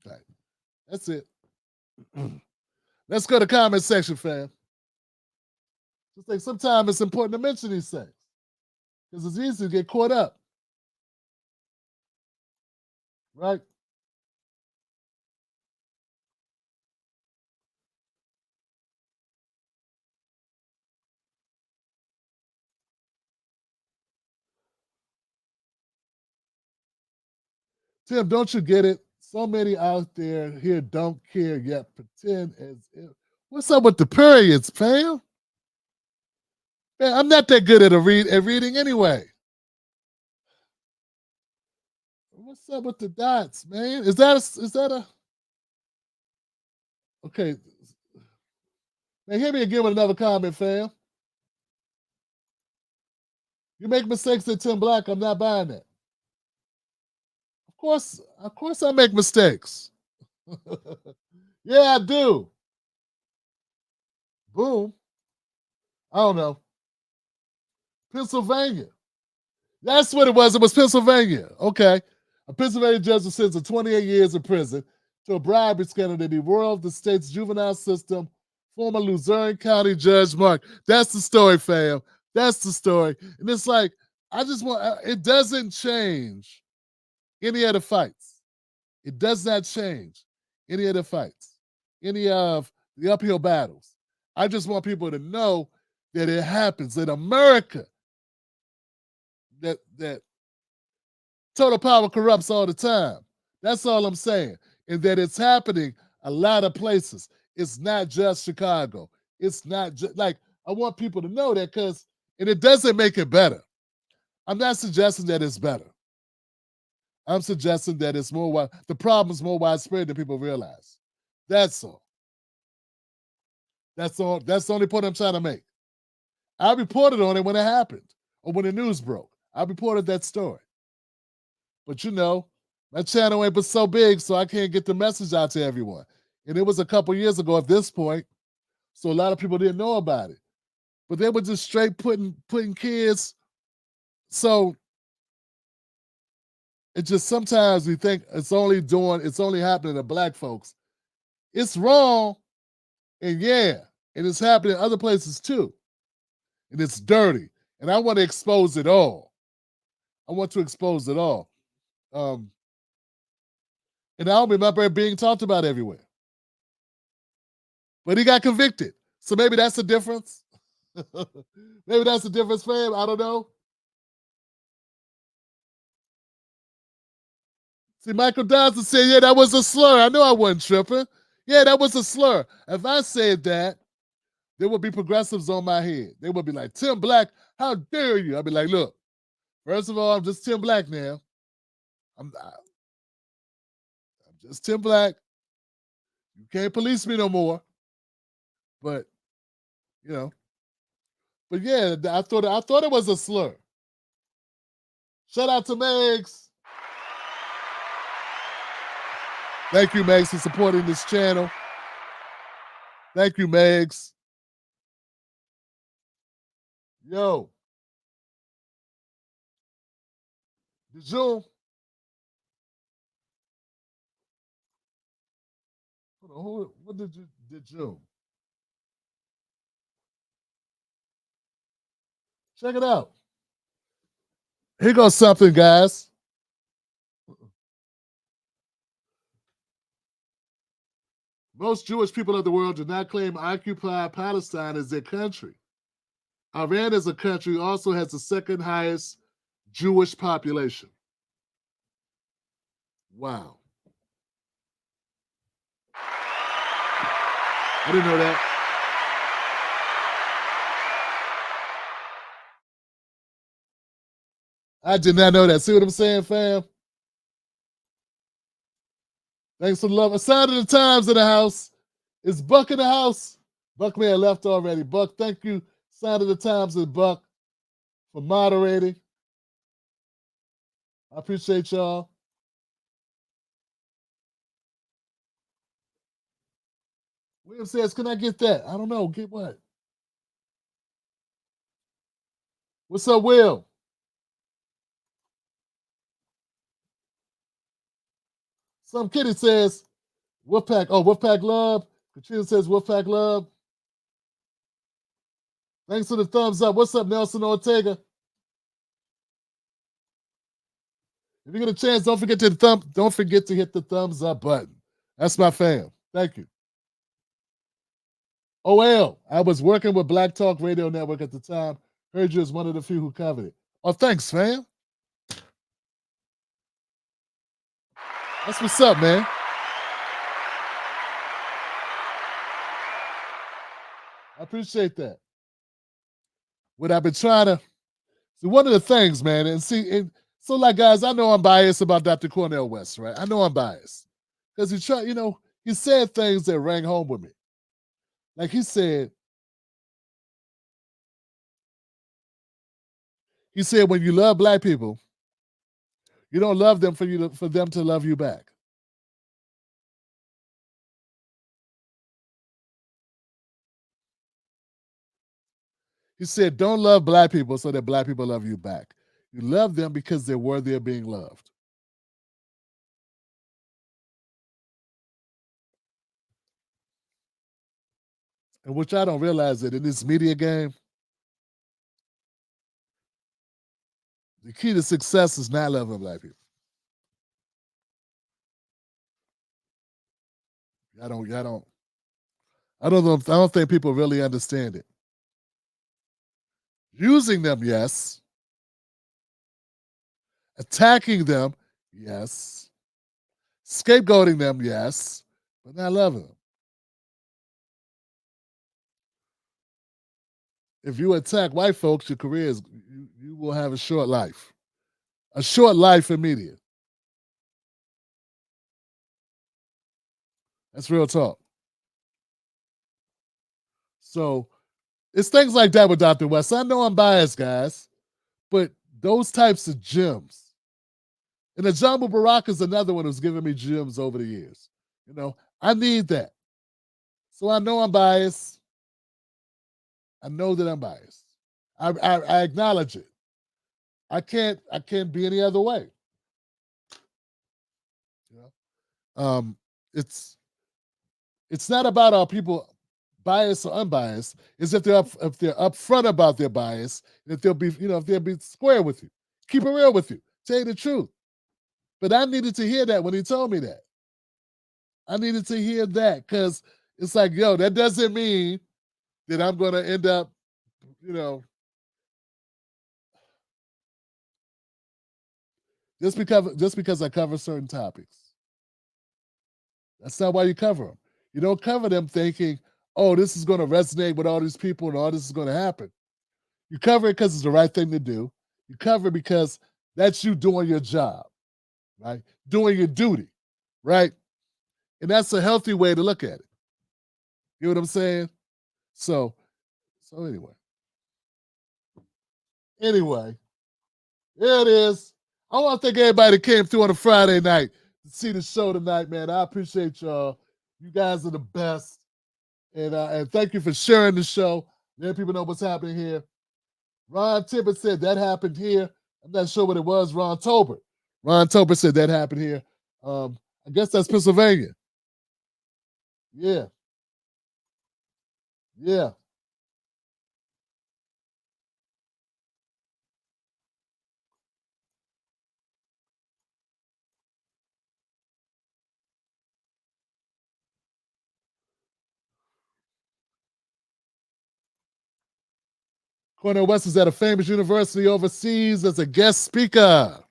Right. That's it. Let's go to the comment section, fam. Just think sometimes it's important to mention these things because it's easy to get caught up. Right? Tim, don't you get it? So many out there here don't care yet pretend as if. What's up with the periods, fam? Man, I'm not that good at reading anyway. What's up with the dots, man? Is that a okay? Man, hit me again with another comment, fam. You make mistakes at Tim Black, I'm not buying that. Of course I make mistakes. Yeah, I do. Boom. I don't know. Pennsylvania. That's what it was. It was Pennsylvania. Okay. A Pennsylvania judge was sentenced to 28 years in prison to a bribery scandal that derailed the state's juvenile system. Former Luzerne County Judge Mark. That's the story, fam. That's the story. And it's like, it doesn't change any of the fights. It does not change any of the fights, any of the uphill battles. I just want people to know that it happens in America, that total power corrupts all the time. That's all I'm saying. And that it's happening a lot of places. It's not just Chicago. It's not just like, I want people to know that and it doesn't make it better. I'm not suggesting that it's better. I'm suggesting that it's the problem is more widespread than people realize. That's all. That's all. That's the only point I'm trying to make. I reported on it when it happened or when the news broke. I reported that story. But my channel ain't but so big, so I can't get the message out to everyone. And it was a couple years ago at this point, so a lot of people didn't know about it. But they were just straight putting kids. So it just sometimes we think it's only happening to black folks. It's wrong, and it's happening in other places too. And it's dirty. And I want to expose it all. I want to expose it all. And I don't remember it being talked about everywhere. But he got convicted. So maybe that's the difference. Maybe that's the difference, fam. I don't know. See, Michael Dodson said, yeah, that was a slur. I know I wasn't tripping. Yeah, that was a slur. If I said that, there would be progressives on my head. They would be like, Tim Black, how dare you? I'd be like, look, first of all, I'm just Tim Black now. I'm just Tim Black. You can't police me no more. But, but yeah, I thought it was a slur. Shout out to Megs. Thank you, Megs, for supporting this channel. Thank you, Megs. Yo. The Zoom. Hold on, what did Zoom? Check it out. Here goes something, guys. Most Jewish people of the world do not claim Occupy Palestine as their country. Iran as a country also has the second highest Jewish population. Wow. I didn't know that. I did not know that. See what I'm saying, fam? Thanks for the love. A sign of the times in the house. Is Buck in the house? Buck may have left already. Buck, thank you. Sign of the times is Buck for moderating. I appreciate y'all. William says, can I get that? I don't know. Get what? What's up, Will? Some kitty says, Wolfpack. Oh, Wolfpack love. Katrina says, Wolfpack love. Thanks for the thumbs up. What's up, Nelson Ortega? If you get a chance, don't forget to hit the thumbs up button. That's my fam. Thank you. OL, I was working with Black Talk Radio Network at the time. Heard you as one of the few who covered it. Oh, thanks, fam. That's what's up, man. I appreciate that. What I've been trying to see, one of the things, man, so like guys, I know I'm biased about Dr. Cornel West, right? I know I'm biased. Because he said things that rang home with me. Like he said, when you love black people, you don't love them for them to love you back. He said, don't love black people so that black people love you back. You love them because they're worthy of being loved. And which I don't realize that in this media game, the key to success is not loving black people. I don't think people really understand it. Using them, yes. Attacking them, yes. Scapegoating them, yes. But not loving them. If you attack white folks, your career is you will have a short life. A short life in media. That's real talk. So it's things like that with Dr. West. I know I'm biased, guys, but those types of gems. And Ajamu Barak is another one who's given me gems over the years. I need that. So I know I'm biased. I know that I'm biased. I acknowledge it. I can't be any other way. It's not about our people biased or unbiased. It's if they're upfront about their bias, if they'll be square with you, keep it real with you, tell you the truth. But I needed to hear that when he told me that. I needed to hear that because it's like, yo, that doesn't mean that I'm going to end up, just because I cover certain topics. That's not why you cover them. You don't cover them thinking, oh, this is going to resonate with all these people and all this is going to happen. You cover it because it's the right thing to do. You cover it because that's you doing your job, right? Doing your duty, right? And that's a healthy way to look at it. You know what I'm saying? So anyway, there it is. I want to thank everybody that came through on a Friday night to see the show tonight, man. I appreciate y'all. You guys are the best. And thank you for sharing the show. Letting people know what's happening here. Ron Tibbet said that happened here. I'm not sure what it was. Ron Tolbert. Ron Tolbert said that happened here. I guess that's Pennsylvania. Yeah. Yeah. Cornel West is at a famous university overseas as a guest speaker.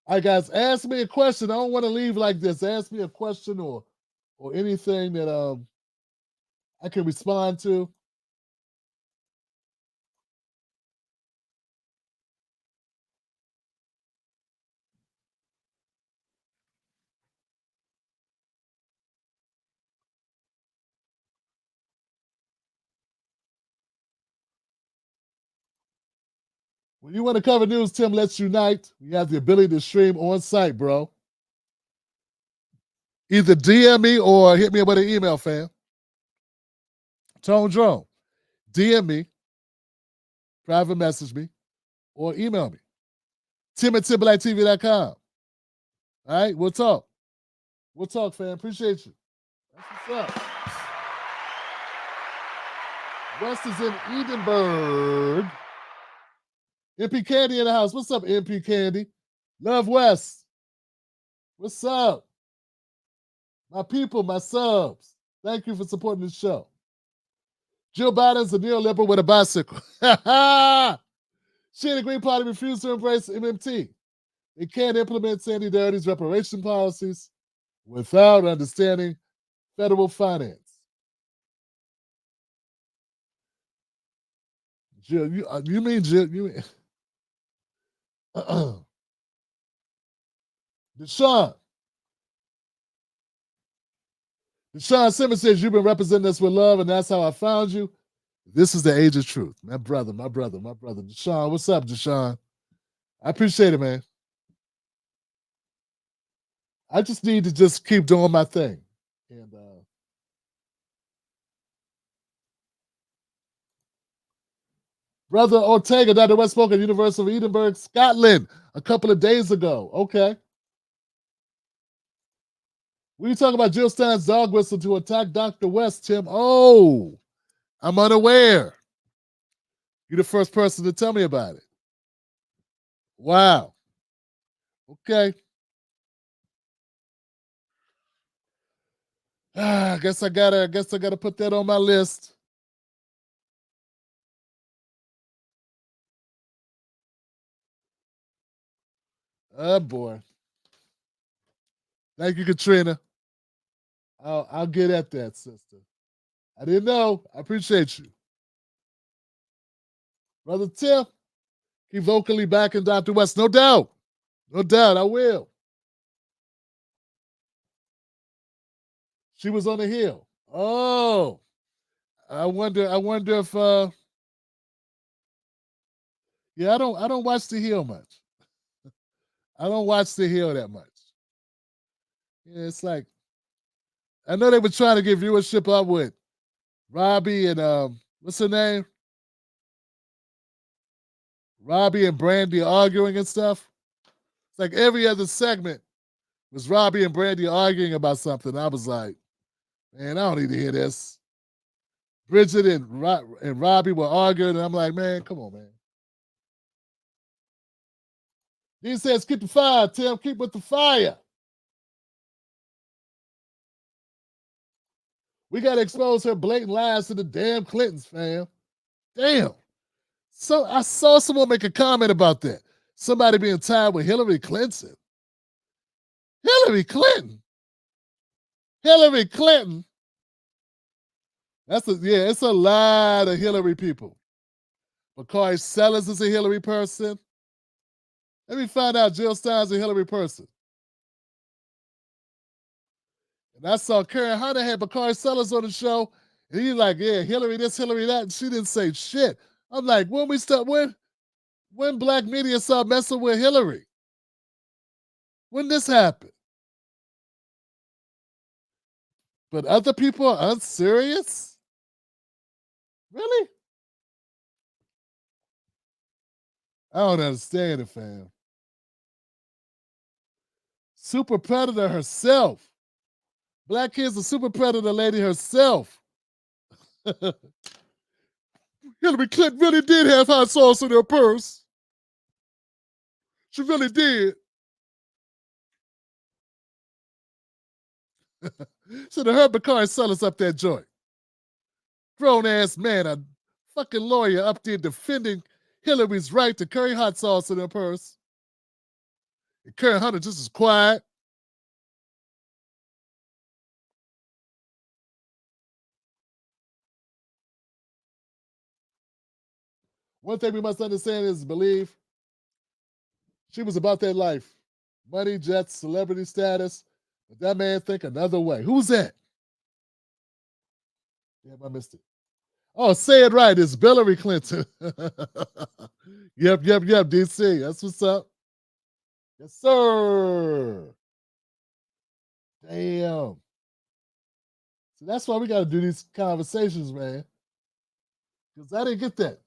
All right, guys, ask me a question. I don't want to leave like this. Ask me a question or anything that I can respond to. When you want to cover news, Tim, let's unite. We have the ability to stream on site, bro. Either DM me or hit me up with an email, fam. Tone Drone. DM me, private message me, or email me. Tim@TimberlakeTV.com. All right, we'll talk. We'll talk, fam. Appreciate you. That's what's up. West is in Edinburgh. MP Candy in the house. What's up, MP Candy? Love West. What's up? My people, my subs. Thank you for supporting the show. Jill Biden's a neoliberal with a bicycle. She and the Green Party refuse to embrace MMT. They can't implement Sandy Dirty's reparation policies without understanding federal finance. Jill, you mean Jill? You mean Deshaun Simmons says you've been representing us with love, and that's how I found you. This is the age of truth. My brother. Deshaun, what's up, Deshaun? I appreciate it, man. I just need to just keep doing my thing. And Brother Ortega, Dr. West spoke at the University of Edinburgh, Scotland, a couple of days ago. Okay. What are you talking about Jill Stein's dog whistle to attack Dr. West, Tim? Oh, I'm unaware. You're the first person to tell me about it. Wow. Okay. I guess I gotta put that on my list. Oh boy. Thank you, Katrina. I'll get at that, sister. I didn't know. I appreciate you. Brother Tim, keep vocally backing Dr. West. No doubt. No doubt, I will. She was on the Hill. Oh. I wonder if yeah, I don't watch the Hill much. I don't watch the Hill that much. Yeah, it's like I know they were trying to get viewership up with Robbie and what's her name? Robbie and Brandy arguing and stuff. It's like every other segment was Robbie and Brandy arguing about something. I was like, man, I don't need to hear this. Bridget and Robbie were arguing, and I'm like, man, come on, man. Dean says, keep the fire, Tim. Keep with the fire. We got to expose her blatant lies to the damn Clintons, fam. Damn. So I saw someone make a comment about that. Somebody being tied with Hillary Clinton. Hillary Clinton. Hillary Clinton. It's a lot of Hillary people. Bakari Sellers is a Hillary person. Let me find out Jill Stein's a Hillary person. And I saw Karen Hunter had Bakari Sellers on the show, and he's like, yeah, Hillary this, Hillary that, and she didn't say shit. I'm like, when black media started messing with Hillary? When this happened? But other people are unserious? Really? I don't understand it, fam. Super Predator herself. Black Kid's a Super Predator lady herself. Hillary Clinton really did have hot sauce in her purse. She really did. Should have heard Bakari Sellers up that joint. Grown ass man, a fucking lawyer up there defending Hillary's right to carry hot sauce in her purse. And Karen Hunter just as quiet. One thing we must understand is believe she was about that life. Money, jets, celebrity status. But that man think another way. Who's that? Damn, I missed it. Oh, say it right. It's Hillary Clinton. Yep, DC. That's what's up. Yes, sir. Damn. So that's why we got to do these conversations, man. Because I didn't get that.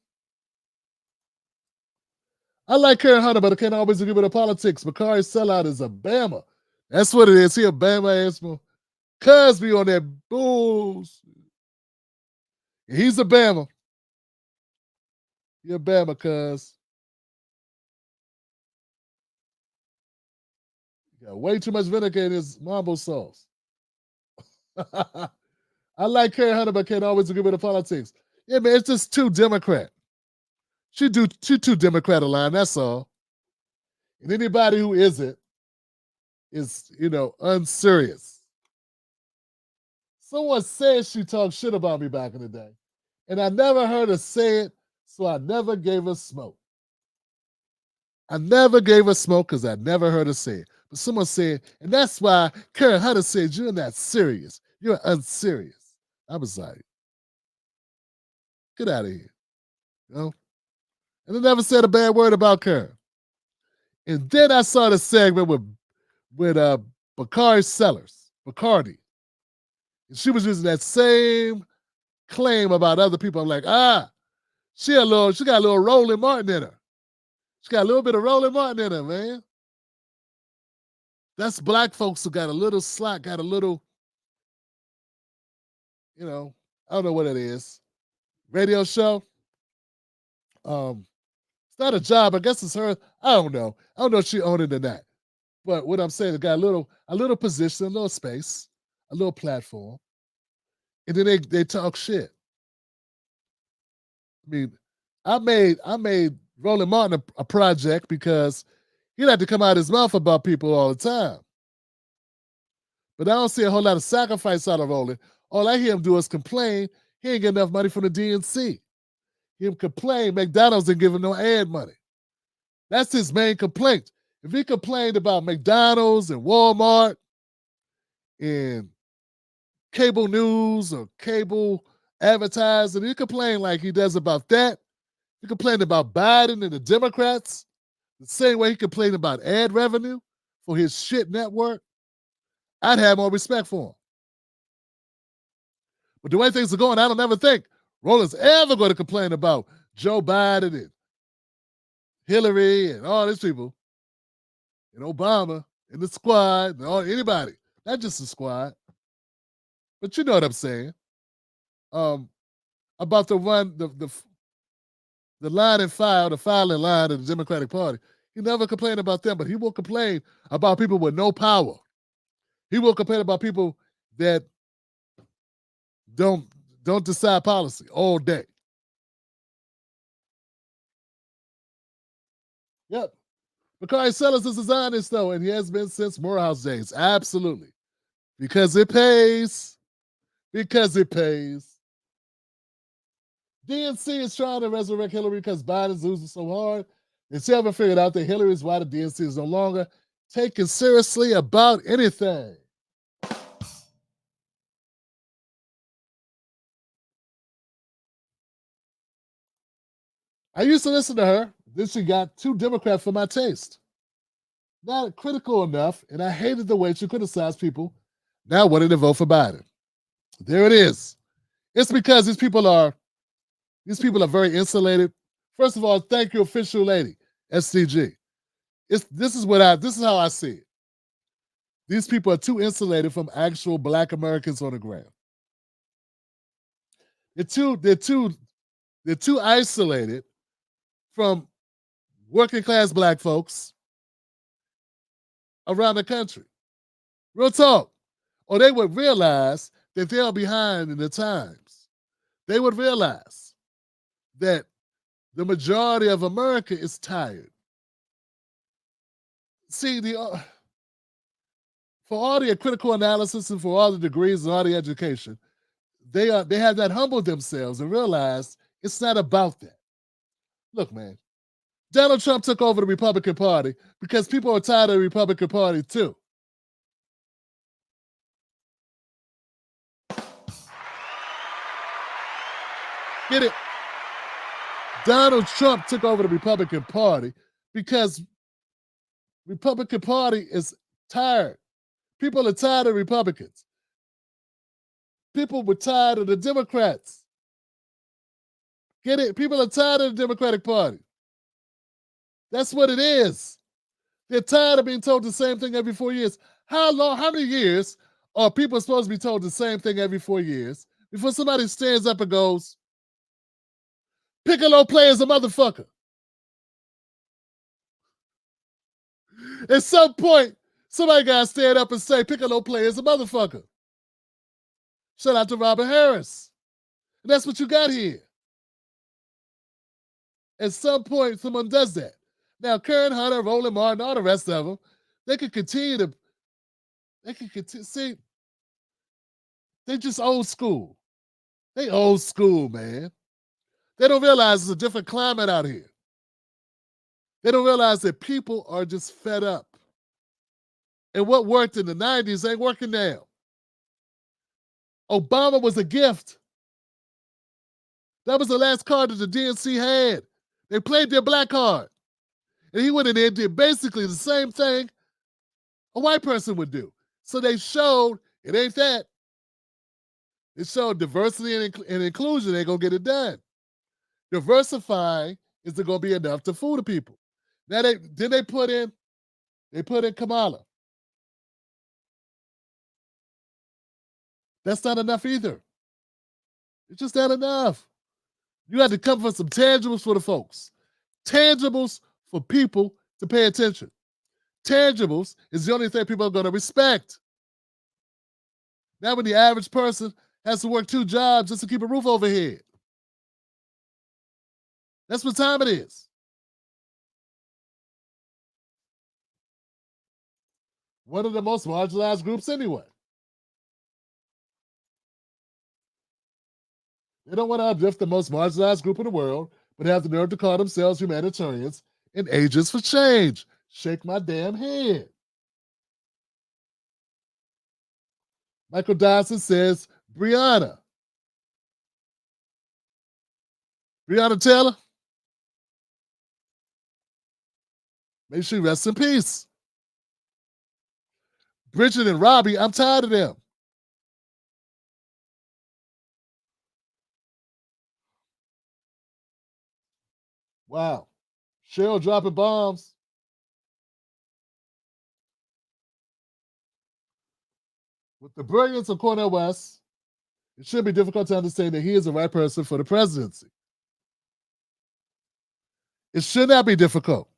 I like Karen Hunter, but I can't always agree with her politics. Bakari's sellout is a Bama. That's what it is. He a Bama ass Cosby on that bulls. He's a Bama. He a Bama, cuz. He got way too much vinegar in his mambo sauce. I like Karen Hunter, but can't always agree with her politics. Yeah, man, it's just too Democrat. She too Democrat aligned, that's all. And anybody who isn't is, unserious. Someone said she talked shit about me back in the day. And I never heard her say it, so I never gave her smoke. I never gave her smoke because I never heard her say it. But someone said, and that's why Karen Hunter said, you're not serious. You're unserious. I was like, get out of here. And I never said a bad word about Karen. And then I saw the segment with Bacardi. And she was using that same claim about other people. I'm like, she got a little Roland Martin in her. She got a little bit of Roland Martin in her, man. That's black folks who got a little slack, got a little, I don't know what it is. Radio show. It's not a job. I guess it's her. I don't know. I don't know if she owned it or not. But what I'm saying, it got a little position, a little space, a little platform. And then they talk shit. I mean, I made Roland Martin a project because he had to come out his mouth about people all the time. But I don't see a whole lot of sacrifice out of Roland. All I hear him do is complain he ain't get enough money from the DNC. Him complain McDonald's didn't give him no ad money. That's his main complaint. If he complained about McDonald's and Walmart and cable news or cable advertising, he complained like he does about that. He complained about Biden and the Democrats the same way he complained about ad revenue for his shit network. I'd have more respect for him. But the way things are going, I don't ever think Roland's ever going to complain about Joe Biden and Hillary and all these people and Obama and the squad and anybody. Not just the squad. But you know what I'm saying. About the line and file, the filing line of the Democratic Party. He never complained about them, but he will complain about people with no power. He will complain about people that don't decide policy all day. Yep. Bakari Sellers is a Zionist, though, and he has been since Morehouse days. Absolutely. Because it pays. Because it pays. DNC is trying to resurrect Hillary because Biden's losing so hard. They still haven't figured out that Hillary is why the DNC is no longer taken seriously about anything. I used to listen to her. Then she got too Democrat for my taste. Not critical enough, and I hated the way she criticized people now wanting to vote for Biden. There it is. It's because these people are very insulated. First of all, thank you, official lady, SCG. This is how I see it. These people are too insulated from actual Black Americans on the ground. They're too isolated from working class Black folks around the country. Real talk. Or they would realize that they are behind in the times. They would realize that the majority of America is tired. See, for all the critical analysis and for all the degrees and all the education, they have that humbled themselves and realized it's not about that. Look, man, Donald Trump took over the Republican Party because people are tired of the Republican Party too. Get it? Donald Trump took over the Republican Party because Republican Party is tired. People are tired of Republicans. People were tired of the Democrats. Get it? People are tired of the Democratic Party. That's what it is. They're tired of being told the same thing every 4 years. How many years are people supposed to be told the same thing every 4 years before somebody stands up and goes, Piccolo play is a motherfucker? At some point, somebody got to stand up and say Piccolo play is a motherfucker. Shout out to Robert Harris. And that's what you got here. At some point, someone does that. Now, Karen Hunter, Roland Martin, all the rest of them, they can continue. See, they're just old school. They old school, man. They don't realize it's a different climate out here. They don't realize that people are just fed up. And what worked in the 90s ain't working now. Obama was a gift. That was the last card that the DNC had. They played their black card. And he went in there and did basically the same thing a white person would do. So they showed it ain't that. It showed diversity and inclusion ain't gonna get it done. Diversifying isn't gonna be enough to fool the people. Now they put in Kamala. That's not enough either. It's just not enough. You have to come for some tangibles for the folks. Tangibles for people to pay attention. Tangibles is the only thing people are going to respect. Now when the average person has to work 2 jobs just to keep a roof over head. That's what time it is. One of the most marginalized groups anyway. They don't want to uplift the most marginalized group in the world, but have the nerve to call themselves humanitarians and agents for change. Shake my damn head. Michael Dawson says, Breonna Taylor, may she rest in peace. Bridget and Robbie, I'm tired of them. Wow. Cheryl dropping bombs. With the brilliance of Cornel West, it should be difficult to understand that he is the right person for the presidency. It should not be difficult.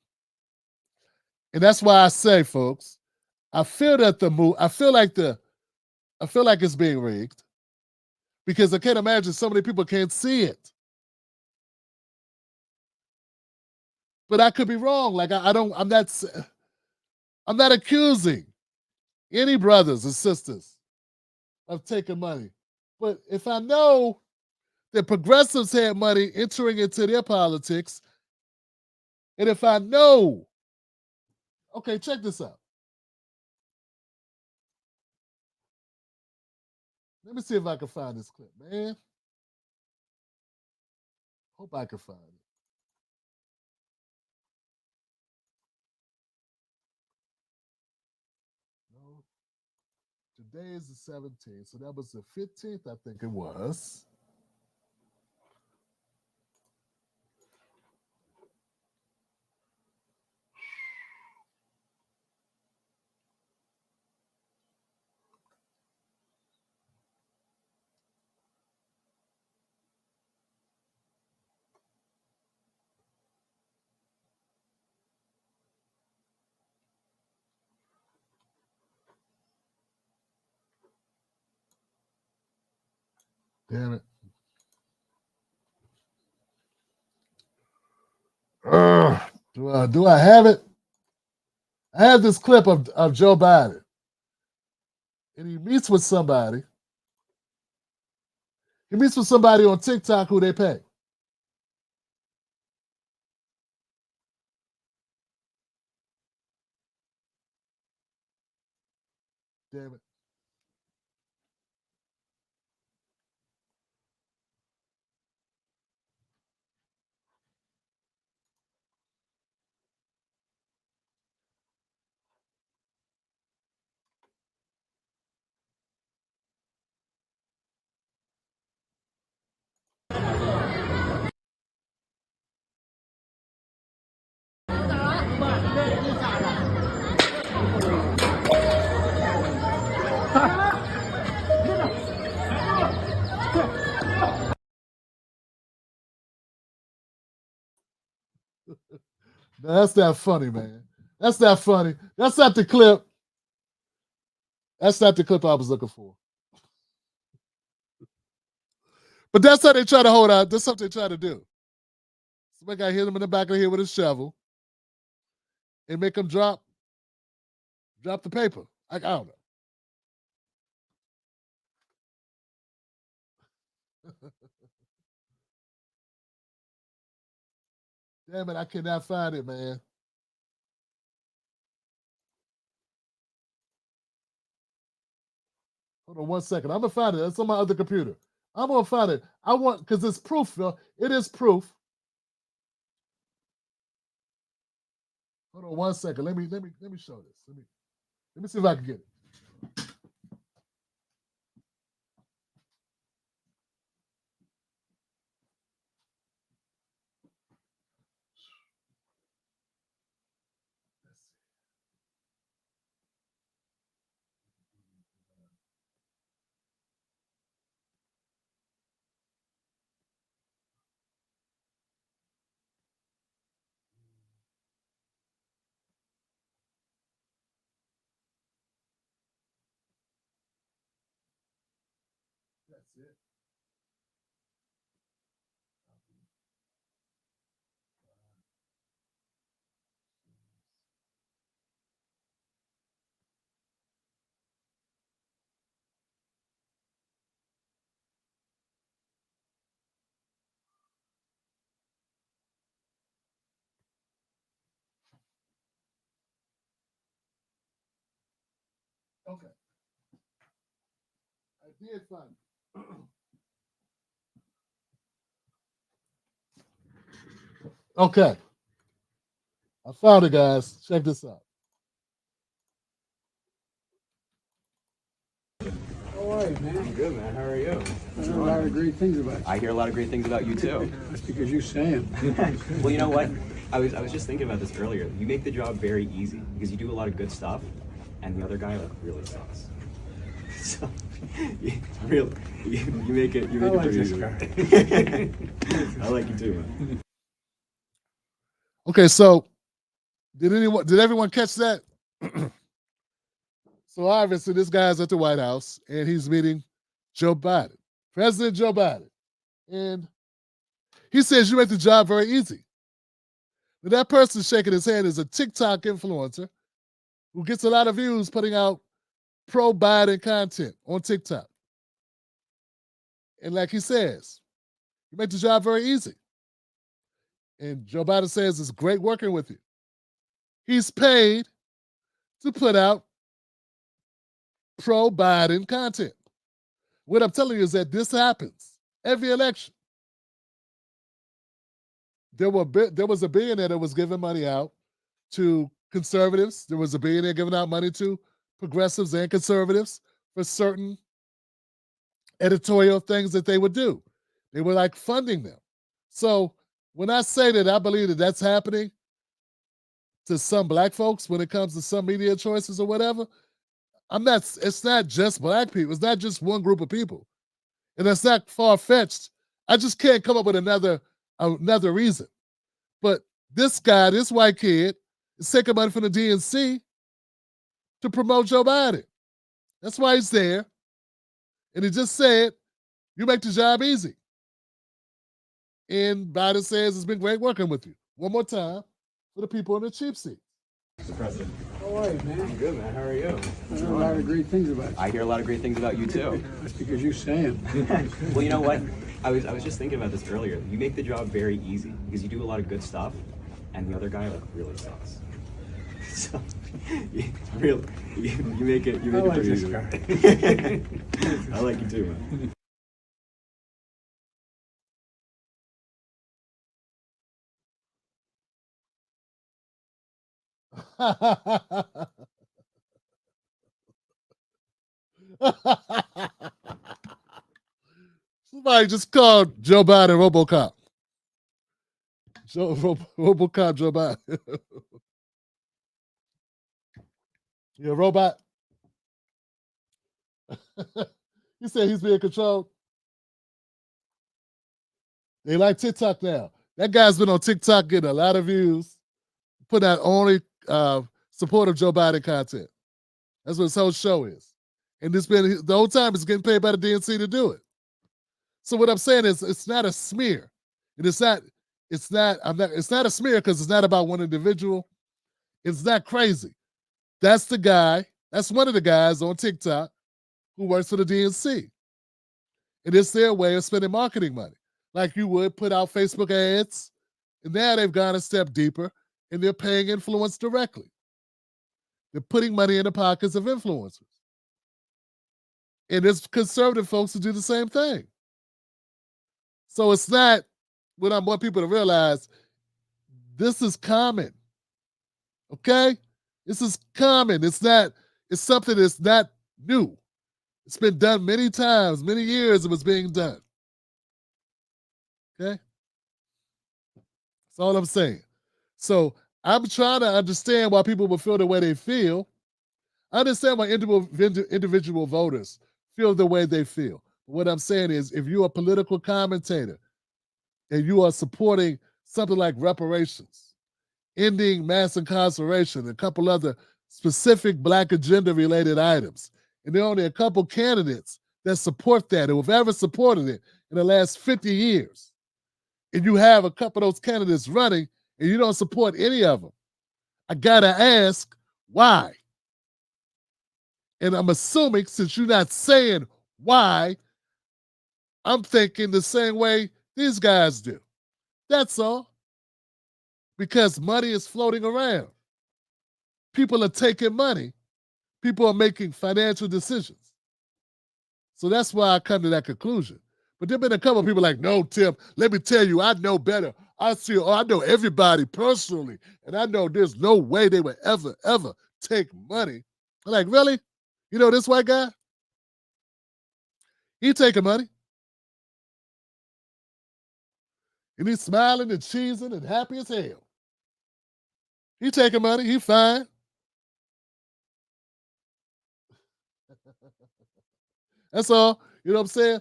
And that's why I say, folks, I feel that I feel like it's being rigged because I can't imagine so many people can't see it. But I could be wrong. Like I'm not accusing any brothers or sisters of taking money. But if I know that progressives had money entering into their politics, and if I know, okay, check this out. Let me see if I can find this clip, man. Hope I can find it. No. Today is the 17th, so that was the 15th, I think it was. Damn it. Do I have it? I have this clip of Joe Biden, and he meets with somebody. He meets with somebody on TikTok who they pay. Damn it. That's not funny, man. That's not funny. That's not the clip. That's not the clip I was looking for. But that's how they try to hold out. That's what they try to do. Somebody got hit him in the back of the head with a shovel and make him drop the paper. I don't know. Damn it, I cannot find it, man. Hold on one second. I'm gonna find it. It's on my other computer. I'm gonna find it. I want because it's proof, Phil. It is proof. Hold on one second. Let me show this. Let me see if I can get it. That's it. Okay. I did find it. Okay. I found it, guys. Check this out. How are you, man? I'm good, man. How are you? I hear a lot of great things about you. I hear a lot of great things about you too. That's because you say them. Well, you know what? I was just thinking about this earlier. You make the job very easy because you do a lot of good stuff, and the other guy like really sucks. So, really, you make it. You make it pretty easy. I like you too, man. Okay, so did everyone catch that? So obviously this guy's at the White House and he's meeting Joe Biden, President Joe Biden. And he says you make the job very easy. But that person shaking his hand is a TikTok influencer who gets a lot of views putting out pro-Biden content on TikTok. And like he says, you make the job very easy. And Joe Biden says it's great working with you. He's paid to put out pro-Biden content. What I'm telling you is that this happens every election. There was a billionaire that was giving money out to conservatives. There was a billionaire giving out money to progressives and conservatives for certain editorial things that they would do. They were like funding them. So when I say that I believe that that's happening to some black folks when it comes to some media choices or whatever, it's not just black people. It's not just one group of people. And that's not far-fetched. I just can't come up with another reason. But this guy, this white kid, is taking money from the DNC to promote Joe Biden. That's why he's there. And he just said, you make the job easy. And Biden says it's been great working with you. One more time for the people in the cheap seats. Mr. President. How are you, man? I'm good, man. How are you? I heard a lot of great things about you. I hear a lot of great things about you too. That's because you say them. Well, you know what? I was just thinking about this earlier. You make the job very easy because you do a lot of good stuff, and the other guy like really sucks. So, really, you make it like pretty this easy. guy. I like you too, man. Somebody just called Joe Biden RoboCop. RoboCop Joe Biden. You a robot? You said he's being controlled. They like TikTok now. That guy's been on TikTok getting a lot of views, putting out only supportive Joe Biden content. That's what his whole show is. And it's been the whole time it's getting paid by the DNC to do it. So what I'm saying is it's not a smear. It's not a smear because it's not about one individual. It's not crazy. That's the guy, that's one of the guys on TikTok who works for the DNC. And it's their way of spending marketing money. Like you would put out Facebook ads, and now they've gone a step deeper and they're paying influence directly. They're putting money in the pockets of influencers. And it's conservative folks who do the same thing. So it's not what I want people to realize. This is common. Okay? This is common. It's something that's not new. It's been done many times, many years it was being done. Okay? That's all I'm saying. So I'm trying to understand why people will feel the way they feel. I understand why individual voters feel the way they feel. What I'm saying is, if you're a political commentator and you are supporting something like reparations, ending mass incarceration, a couple other specific Black agenda related items, and there are only a couple candidates that support that or have ever supported it in the last 50 years, and you have a couple of those candidates running and you don't support any of them, I gotta ask, why? And I'm assuming, since you're not saying why, I'm thinking the same way these guys do. That's all. Because money is floating around. People are taking money. People are making financial decisions. So that's why I come to that conclusion. But there have been a couple of people like, no, Tim, let me tell you, I know better. I know everybody personally, and I know there's no way they would ever take money. I'm like, really? You know this white guy? He taking money. And he's smiling and cheesing and happy as hell. He taking money. He fine. That's all. You know what I'm saying?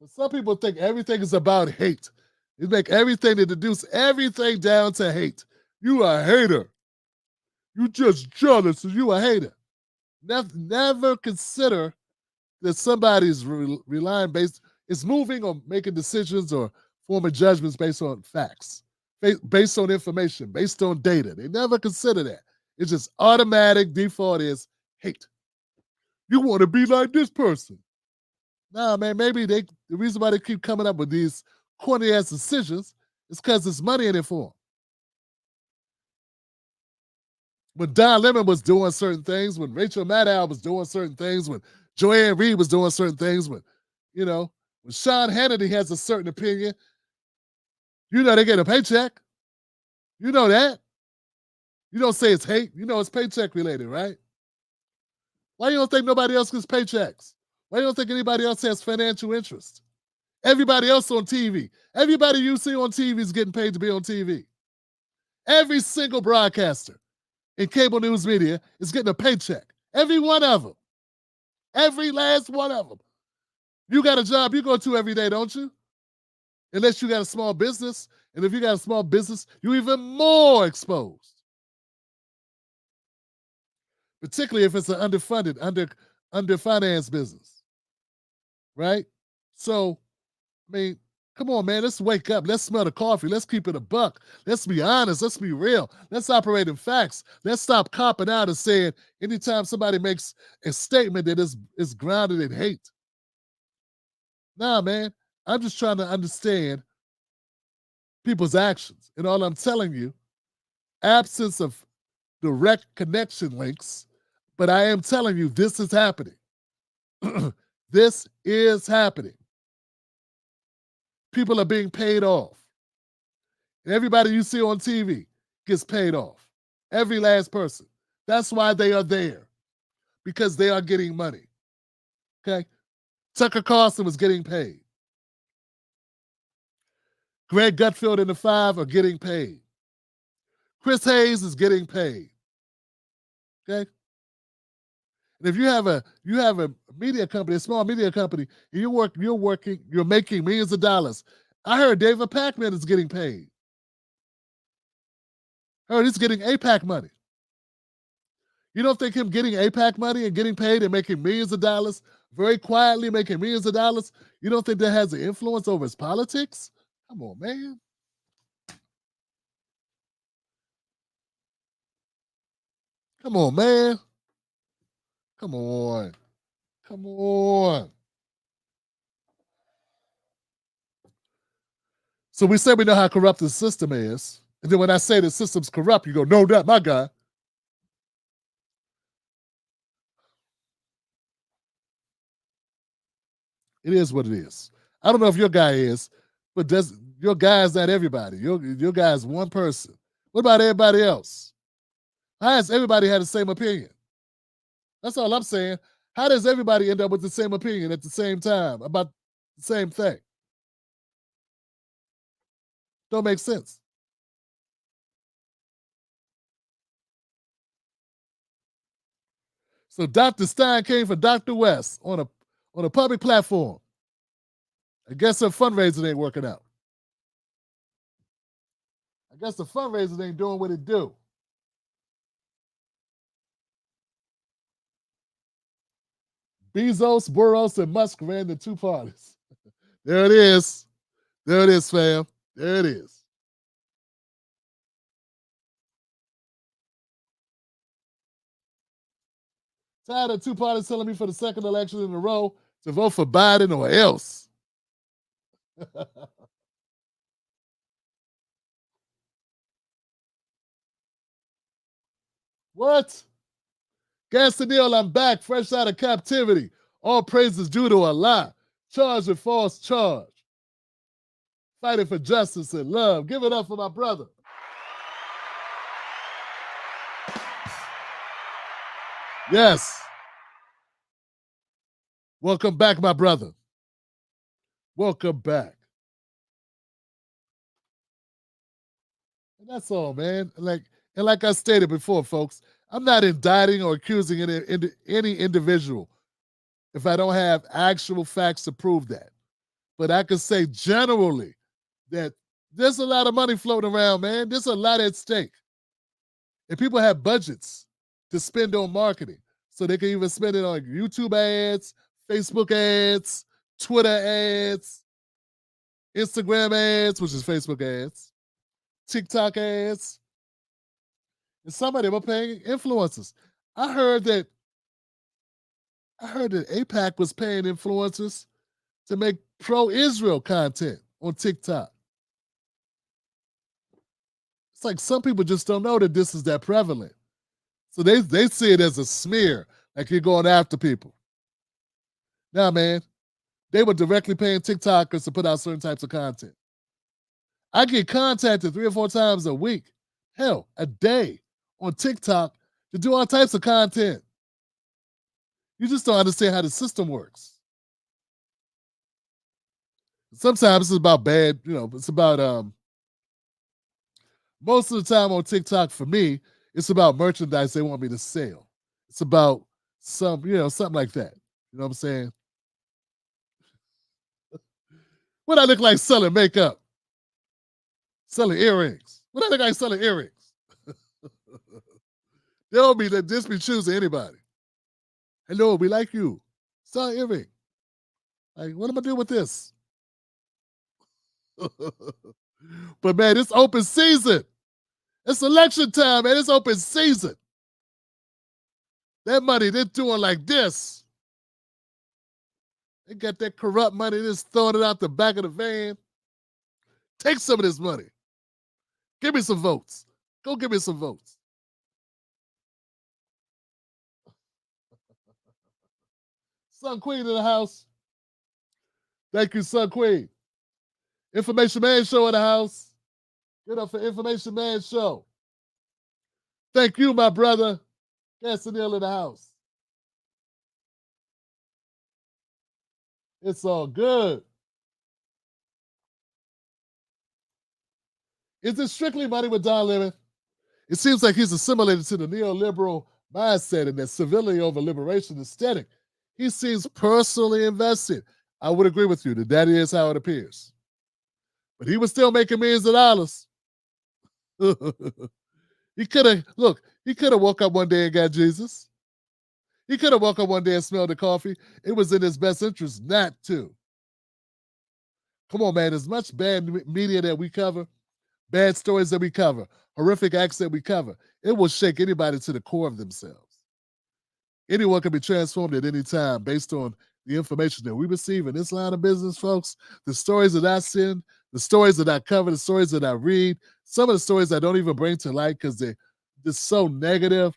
But some people think everything is about hate. They make everything, they deduce everything down to hate. You a hater. You just jealous and you a hater. Never consider that somebody's relying is moving or making decisions or forming judgments based on facts, based on information, based on data. They never consider that. It's just automatic default is hate. You want to be like this person. Nah, man, maybe the reason why they keep coming up with these corny ass decisions is because there's money in it for them. When Don Lemon was doing certain things, when Rachel Maddow was doing certain things, when Joanne Reed was doing certain things, when Sean Hannity has a certain opinion, they get a paycheck. You know that. You don't say it's hate. You know it's paycheck related, right? Why you don't think nobody else gets paychecks? Why you don't think anybody else has financial interest? Everybody else on TV. Everybody you see on TV is getting paid to be on TV. Every single broadcaster in cable news media is getting a paycheck. Every one of them. Every last one of them. You got a job you go to every day, don't you? Unless you got a small business. And if you got a small business, you're even more exposed. Particularly if it's an underfunded, underfinanced business. Right? So, Come on, man. Let's wake up. Let's smell the coffee. Let's keep it a buck. Let's be honest. Let's be real. Let's operate in facts. Let's stop copping out and saying anytime somebody makes a statement that is grounded in hate. Nah, man. I'm just trying to understand people's actions. And all I'm telling you, absence of direct connection links, but I am telling you this is happening. This is happening. People are being paid off. Everybody you see on TV gets paid off. Every last person. That's why they are there. Because they are getting money. Okay? Tucker Carlson was getting paid. Greg Gutfeld and the Five are getting paid. Chris Hayes is getting paid. Okay? And if you have a media company, a small media company, and you're making millions of dollars. I heard David Pacman is getting paid. I heard he's getting APAC money. You don't think him getting APAC money and getting paid and making millions of dollars, very quietly making millions of dollars, you don't think that has an influence over his politics? Come on, man. Come on, man. Come on. Come on. So we say we know how corrupt the system is. And then when I say the system's corrupt, you go, no, not my guy. It is what it is. I don't know if your guy is, but your guy is not everybody. Your guy is one person. What about everybody else? How has everybody had the same opinion? That's all I'm saying. How does everybody end up with the same opinion at the same time about the same thing? Don't make sense. So Dr. Stein came for Dr. West on a public platform. I guess her fundraising ain't working out. I guess the fundraising ain't doing what it do. Bezos, Burroughs, and Musk ran the two parties. There it is. There it is, fam. There it is. Tired of two parties telling me for the second election in a row to vote for Biden or else. What? Gastanil, I'm back, fresh out of captivity. All praises due to Allah. Charged with false charge. Fighting for justice and love. Give it up for my brother. Yes. Welcome back, my brother. Welcome back. And that's all, man. Like I stated before, folks, I'm not indicting or accusing any individual if I don't have actual facts to prove that. But I can say generally that there's a lot of money floating around, man. There's a lot at stake. And people have budgets to spend on marketing. So they can even spend it on YouTube ads, Facebook ads, Twitter ads, Instagram ads, which is Facebook ads, TikTok ads. And some of them are paying influencers. I heard that APAC was paying influencers to make pro-Israel content on TikTok. It's like some people just don't know that this is that prevalent. So they see it as a smear, like you're going after people. Now, man, they were directly paying TikTokers to put out certain types of content. I get contacted 3 or 4 times a week, hell, a day on TikTok to do all types of content. You just don't understand how the system works. Sometimes it's about bad, it's about most of the time on TikTok for me, it's about merchandise they want me to sell. It's about something like that. You know what I'm saying? What I look like selling makeup? Selling earrings. What I look like selling earrings? They'll be just be choosing anybody. Hello, we like you. Sell earring. Like, what am I doing with this? But man, it's open season. It's election time, man. It's open season. That money, they're doing like this. They got that corrupt money, just throwing it out the back of the van. Take some of this money. Give me some votes. Go give me some votes. Sun Queen in the house. Thank you, Sun Queen. Information Man Show in the house. Get up for Information Man Show. Thank you, my brother. Gassanil in the house. It's all good. Is it strictly money with Don Lemon? It seems like he's assimilated to the neoliberal mindset and that civility over liberation aesthetic. He seems personally invested. I would agree with you that is how it appears. But he was still making millions of dollars. He could have woke up one day and got Jesus. He could have woke up one day and smelled the coffee. It was in his best interest not to. Come on, man. As much bad media that we cover, bad stories that we cover, horrific acts that we cover, it will shake anybody to the core of themselves. Anyone can be transformed at any time based on the information that we receive in this line of business, folks. The stories that I send, the stories that I cover, the stories that I read, some of the stories I don't even bring to light because they're just so negative.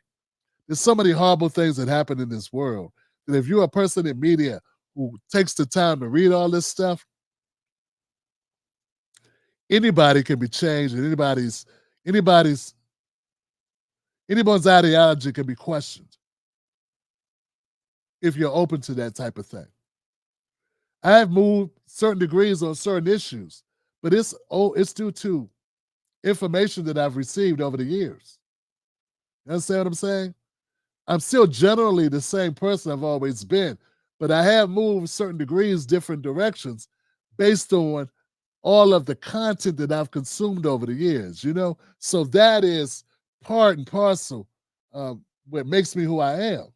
There's so many horrible things that happen in this world that if you're a person in media who takes the time to read all this stuff, anybody can be changed and anyone's ideology can be questioned if you're open to that type of thing. I have moved certain degrees on certain issues, but it's due to information that I've received over the years. You understand what I'm saying? I'm still generally the same person I've always been, but I have moved certain degrees, different directions based on all of the content that I've consumed over the years, you know? So that is part and parcel what makes me who I am.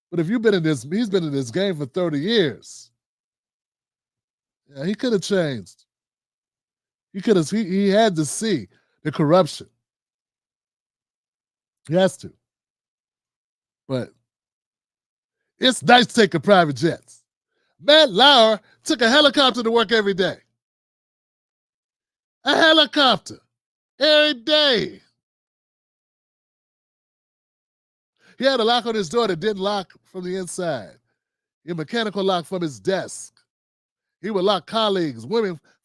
But if he's been in this game for 30 years, yeah, he could have changed. He had to see the corruption. He has to. But it's nice taking private jets. Matt Lauer took a helicopter to work every day. A helicopter every day. He had a lock on his door that didn't lock from the inside. A mechanical lock from his desk. He would lock colleagues,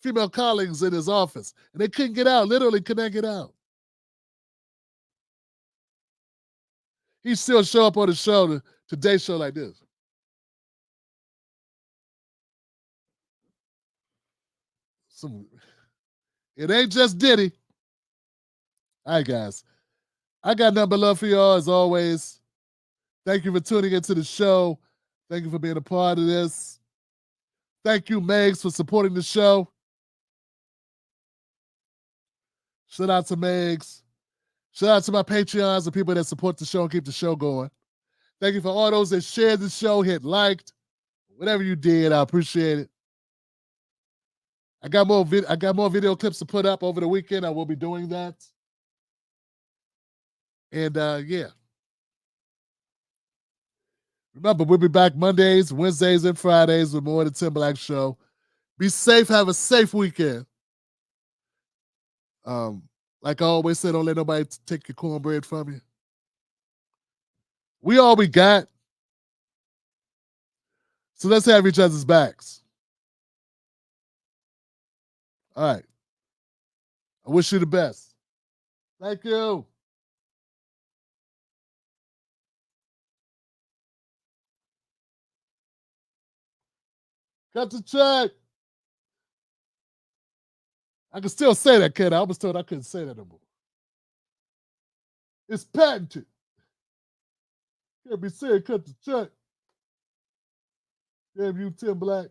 female colleagues in his office, and they couldn't get out, literally couldn't get out. He still show up on the show, today's show like this. It ain't just Diddy. All right, guys. I got nothing but love for y'all as always. Thank you for tuning into the show. Thank you for being a part of this. Thank you, Megs, for supporting the show. Shout out to Megs. Shout out to my Patreons, the people that support the show and keep the show going. Thank you for all those that shared the show, hit liked, whatever you did. I appreciate it. I got more video clips to put up over the weekend. I will be doing that. And yeah. Remember, we'll be back Mondays, Wednesdays, and Fridays with more of the Tim Black Show. Be safe. Have a safe weekend. Like I always said, don't let nobody take your cornbread from you. We all we got. So let's have each other's backs. All right. I wish you the best. Thank you. Cut the check. I can still say that, kid. I was told I couldn't say that no more. It's patented. Can't be saying cut the check. Damn you, Tim Black.